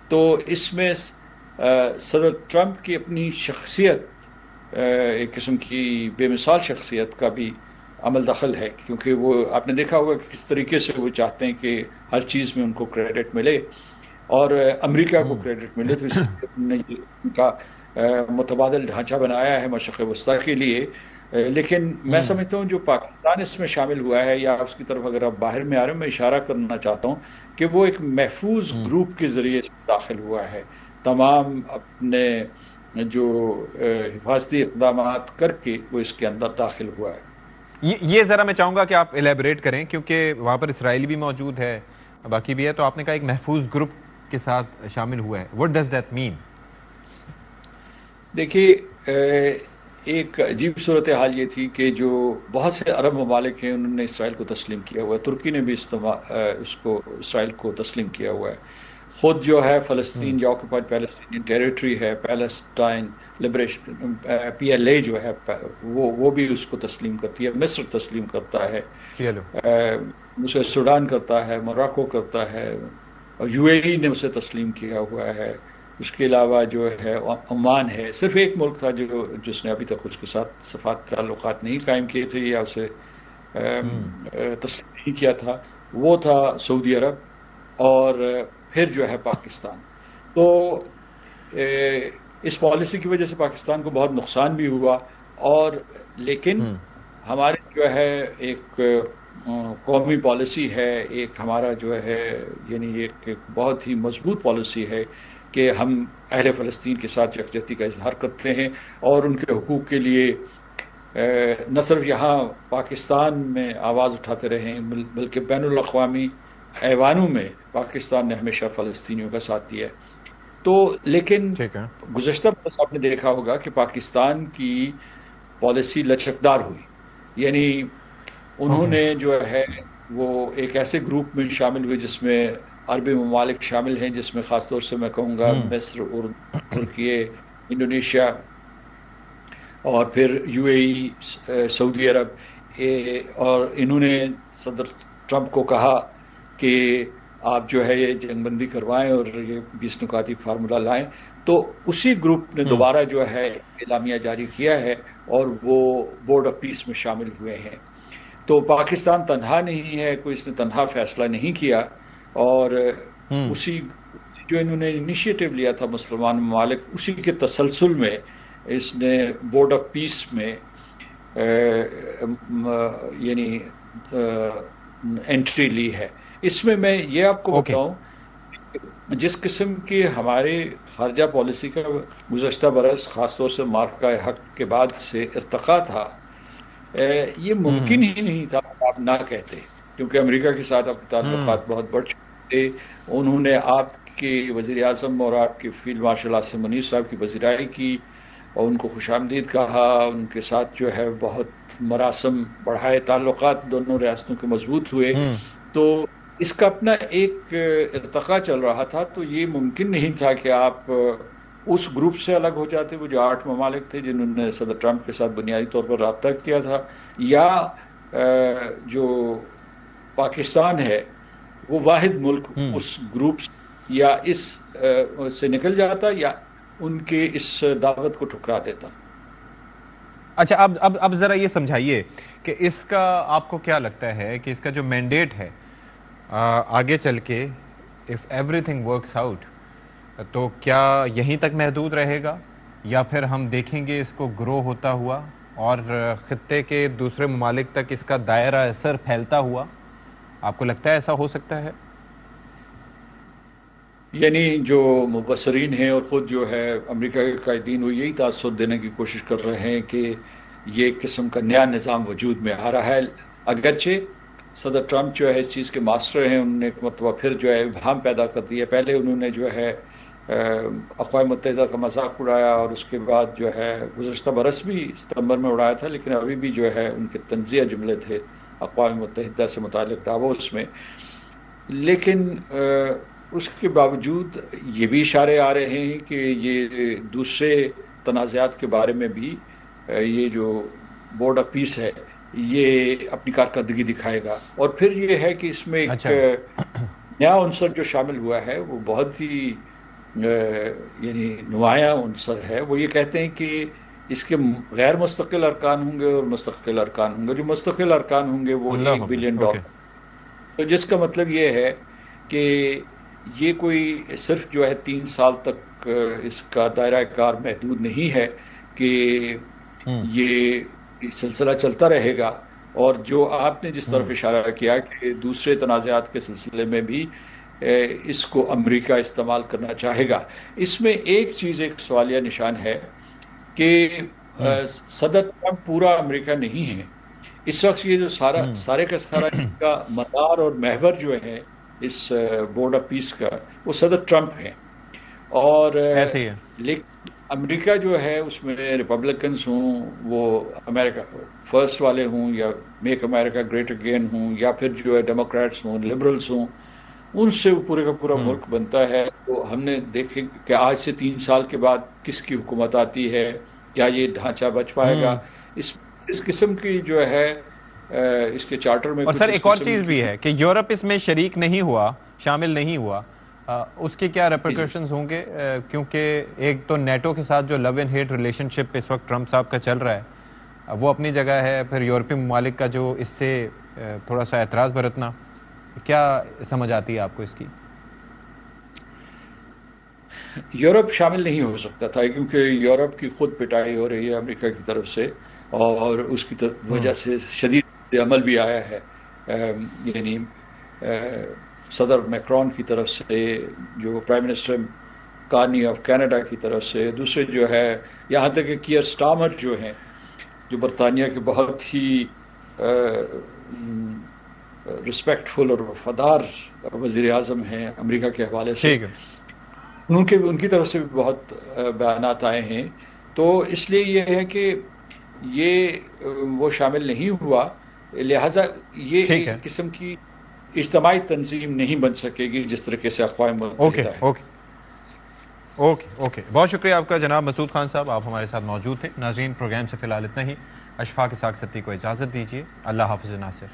Speaker 8: تو اس میں صدر ٹرمپ کی اپنی شخصیت, ایک قسم کی بے مثال شخصیت کا بھی عمل دخل ہے، کیونکہ وہ آپ نے دیکھا ہوگا کہ کس طریقے سے وہ چاہتے ہیں کہ ہر چیز میں ان کو کریڈٹ ملے اور امریکہ کو کریڈٹ ملے، تو اس لیے انہوں نے ان کا متبادل ڈھانچہ بنایا ہے مشرق وسطیٰ کے لیے. لیکن میں سمجھتا ہوں جو پاکستان اس میں شامل ہوا ہے یا اس کی طرف اگر آپ باہر میں آ رہے ہیں، میں اشارہ کرنا چاہتا ہوں کہ وہ ایک محفوظ گروپ کے ذریعے داخل ہوا ہے، تمام اپنے جو حفاظتی اقدامات کر کے وہ اس کے اندر داخل ہوا ہے.
Speaker 1: یہ ذرا میں چاہوں گا کہ آپ ایلیبریٹ کریں، کیونکہ وہاں پر اسرائیل بھی موجود ہے، باقی بھی ہے، تو آپ نے کہا ایک محفوظ گروپ کے ساتھ شامل ہوا ہے. What does that mean؟
Speaker 8: دیکھیے ایک عجیب صورتحال یہ تھی کہ جو بہت سے عرب ممالک ہیں انہوں نے اسرائیل کو تسلیم کیا ہوا ہے، ترکی نے بھی اس کو اسرائیل کو تسلیم کیا ہوا ہے. خود جو ہے فلسطین جو آکوپائڈ پیلسٹینین ٹیریٹری ہے، پیلسٹائن لبریشن PLA جو ہے وہ بھی اس کو تسلیم کرتی ہے. مصر تسلیم کرتا ہے، اسے سوڈان کرتا ہے، موراکو کرتا ہے، اور UAE نے اسے تسلیم کیا ہوا ہے. اس کے علاوہ جو ہے عمان ہے. صرف ایک ملک تھا جس نے ابھی تک اس کے ساتھ صفات تعلقات نہیں قائم کیے تھے یا اسے تسلیم نہیں کیا تھا، وہ تھا سعودی عرب اور پھر جو ہے پاکستان. تو اس پالیسی کی وجہ سے پاکستان کو بہت نقصان بھی ہوا، اور لیکن ہمارے جو ہے ایک قومی پالیسی ہے، ایک ہمارا جو ہے یعنی ایک بہت ہی مضبوط پالیسی ہے کہ ہم اہل فلسطین کے ساتھ یکجہتی کا اظہار کرتے ہیں اور ان کے حقوق کے لیے نہ صرف یہاں پاکستان میں آواز اٹھاتے رہے ہیں بلکہ بین الاقوامی ایوانوں میں پاکستان نے ہمیشہ فلسطینیوں کا ساتھ دیا ہے. تو لیکن گزشتہ برس آپ نے دیکھا ہوگا کہ پاکستان کی پالیسی لچکدار ہوئی، یعنی انہوں نے جو ہے وہ ایک ایسے گروپ میں شامل ہوئے جس میں عربی ممالک شامل ہیں، جس میں خاص طور سے میں کہوں گا مصر، ترکی، انڈونیشیا اور پھر UAE، سعودی عرب. اور انہوں نے صدر ٹرمپ کو کہا کہ آپ جو ہے یہ جنگ بندی کروائیں اور یہ 20 نکاتی فارمولہ لائیں. تو اسی گروپ نے دوبارہ جو ہے اعلامیہ جاری کیا ہے اور وہ بورڈ آف پیس میں شامل ہوئے ہیں. تو پاکستان تنہا نہیں ہے، کوئی اس نے تنہا فیصلہ نہیں کیا، اور اسی جو انہوں نے انیشیٹو لیا تھا مسلمان ممالک، اسی کے تسلسل میں اس نے بورڈ آف پیس میں یعنی انٹری لی ہے. اس میں یہ آپ کو بتاؤں جس قسم کی ہمارے خارجہ پالیسی کا گزشتہ برس خاص طور سے مارکہ حق کے بعد سے ارتقا تھا، یہ ممکن ہی نہیں تھا آپ نہ کہتے، کیونکہ امریکہ کے ساتھ آپ کے تعلقات بہت بڑھ چکے تھے. انہوں نے آپ کے وزیر اعظم اور آپ کے فیلڈ مارشل عاصم منیر صاحب کی پذیرائی کی اور ان کو خوش آمدید کہا، ان کے ساتھ جو ہے بہت مراسم بڑھائے، تعلقات دونوں ریاستوں کے مضبوط ہوئے. تو اس کا اپنا ایک ارتقا چل رہا تھا. تو یہ ممکن نہیں تھا کہ آپ اس گروپ سے الگ ہو جاتے، وہ جو 8 ممالک تھے جنہوں نے صدر ٹرمپ کے ساتھ بنیادی طور پر رابطہ کیا تھا، یا جو پاکستان ہے وہ واحد ملک اس گروپ یا اس سے نکل جاتا یا ان کے اس دعوت کو ٹھکرا دیتا.
Speaker 1: اچھا، اب ذرا یہ سمجھائیے کہ اس کا آپ کو کیا لگتا ہے کہ اس کا جو مینڈیٹ ہے آگے چل کے if everything works out تو کیا یہیں تک محدود رہے گا، یا پھر ہم دیکھیں گے اس کو گرو ہوتا ہوا اور خطے کے دوسرے ممالک تک اس کا دائرہ اثر پھیلتا ہوا؟ آپ کو لگتا ہے ایسا ہو سکتا ہے؟
Speaker 8: یعنی جو مبصرین ہیں اور خود جو ہے امریکہ کے قائدین، وہ یہی تاثر دینے کی کوشش کر رہے ہیں کہ یہ ایک قسم کا نیا نظام وجود میں آ رہا ہے. اگرچہ صدر ٹرمپ جو ہے اس چیز کے ماسٹر ہیں، انہوں نے ایک مرتبہ پھر جو ہے ابہام پیدا کر دیا. پہلے انہوں نے جو ہے اقوام متحدہ کا مذاق اڑایا اور اس کے بعد جو ہے گزشتہ برس بھی ستمبر میں اڑایا تھا، لیکن ابھی بھی جو ہے ان کے تنزیہ جملے تھے اقوام متحدہ سے متعلق ڈاووس میں. لیکن اس کے باوجود یہ بھی اشارے آ رہے ہیں کہ یہ دوسرے تنازعات کے بارے میں بھی یہ جو بورڈ آف پیس ہے یہ اپنی کارکردگی دکھائے گا. اور پھر یہ ہے کہ اس میں ایک نیا عنصر جو شامل ہوا ہے وہ بہت ہی یعنی نمایاں عنصر ہے. وہ یہ کہتے ہیں کہ اس کے غیر مستقل ارکان ہوں گے اور مستقل ارکان ہوں گے. جو مستقل ارکان ہوں گے وہ $1 بلین. تو جس کا مطلب یہ ہے کہ یہ کوئی صرف جو ہے 3 سال تک اس کا دائرہ کار محدود نہیں ہے کہ یہ سلسلہ چلتا رہے گا. اور جو آپ نے جس طرف اشارہ کیا کہ دوسرے تنازعات کے سلسلے میں بھی اس کو امریکہ استعمال کرنا چاہے گا. اس میں ایک چیز ایک سوالیہ نشان ہے کہ صدر ٹرمپ پورا امریکہ نہیں ہے. اس وقت یہ جو سارے کا سارا کا مدار اور محور جو ہے اس بورڈ آف پیس کا وہ صدر ٹرمپ ہے. اور لیکن امریکہ جو ہے اس میں ریپبلکنز ہوں، وہ امریکہ فرسٹ والے ہوں، یا میک امریکہ گریٹ اگین ہوں، یا پھر جو ہے ڈیموکریٹس ہوں، لبرلز ہوں، ان سے پورے کا پورا ملک بنتا ہے. تو ہم نے دیکھے کہ آج سے 3 سال کے بعد کس کی حکومت آتی ہے، کیا یہ ڈھانچہ بچ پائے گا. اس قسم کی جو ہے اس کے چارٹر میں.
Speaker 1: اور سر ایک اور چیز بھی ہے کہ یورپ اس میں شریک نہیں ہوا، شامل نہیں ہوا، اس کے کیا ریپرکشنز ہوں گے؟ کیونکہ ایک تو نیٹو کے ساتھ جو لو اینڈ ہیٹ ریلیشن شپ اس وقت ٹرمپ صاحب کا چل رہا ہے وہ اپنی جگہ ہے، پھر یورپی ممالک کا جو اس سے تھوڑا سا اعتراض برتنا، کیا سمجھ آتی ہے آپ کو اس کی؟
Speaker 8: یورپ شامل نہیں ہو سکتا تھا کیونکہ یورپ کی خود پٹائی ہو رہی ہے امریکہ کی طرف سے، اور اس کی وجہ سے شدید عمل بھی آیا ہے. یعنی صدر میکرون کی طرف سے، جو prime minister Karni of Canada کی طرف سے، دوسرے جو ہے یہاں تک کہ کیئر سٹارمر جو ہیں، جو برطانیہ کے بہت ہی رسپیکٹفل اور وفادار وزیر اعظم ہیں امریکہ کے حوالے سے، ان کی طرف سے بھی بہت بیانات آئے ہیں. تو اس لیے یہ ہے کہ یہ وہ شامل نہیں ہوا، لہٰذا یہ ایک قسم کی اجتماعی تنظیم نہیں بن سکے گی جس طریقے سے اقوام متحدہ ہے.
Speaker 1: اوکے بہت شکریہ آپ کا جناب مسعود خان صاحب، آپ ہمارے ساتھ موجود تھے. ناظرین پروگرام سے فی الحال اتنا ہی. اشفاق اسحاق ستی کو اجازت دیجیے. اللہ حافظ ناصر.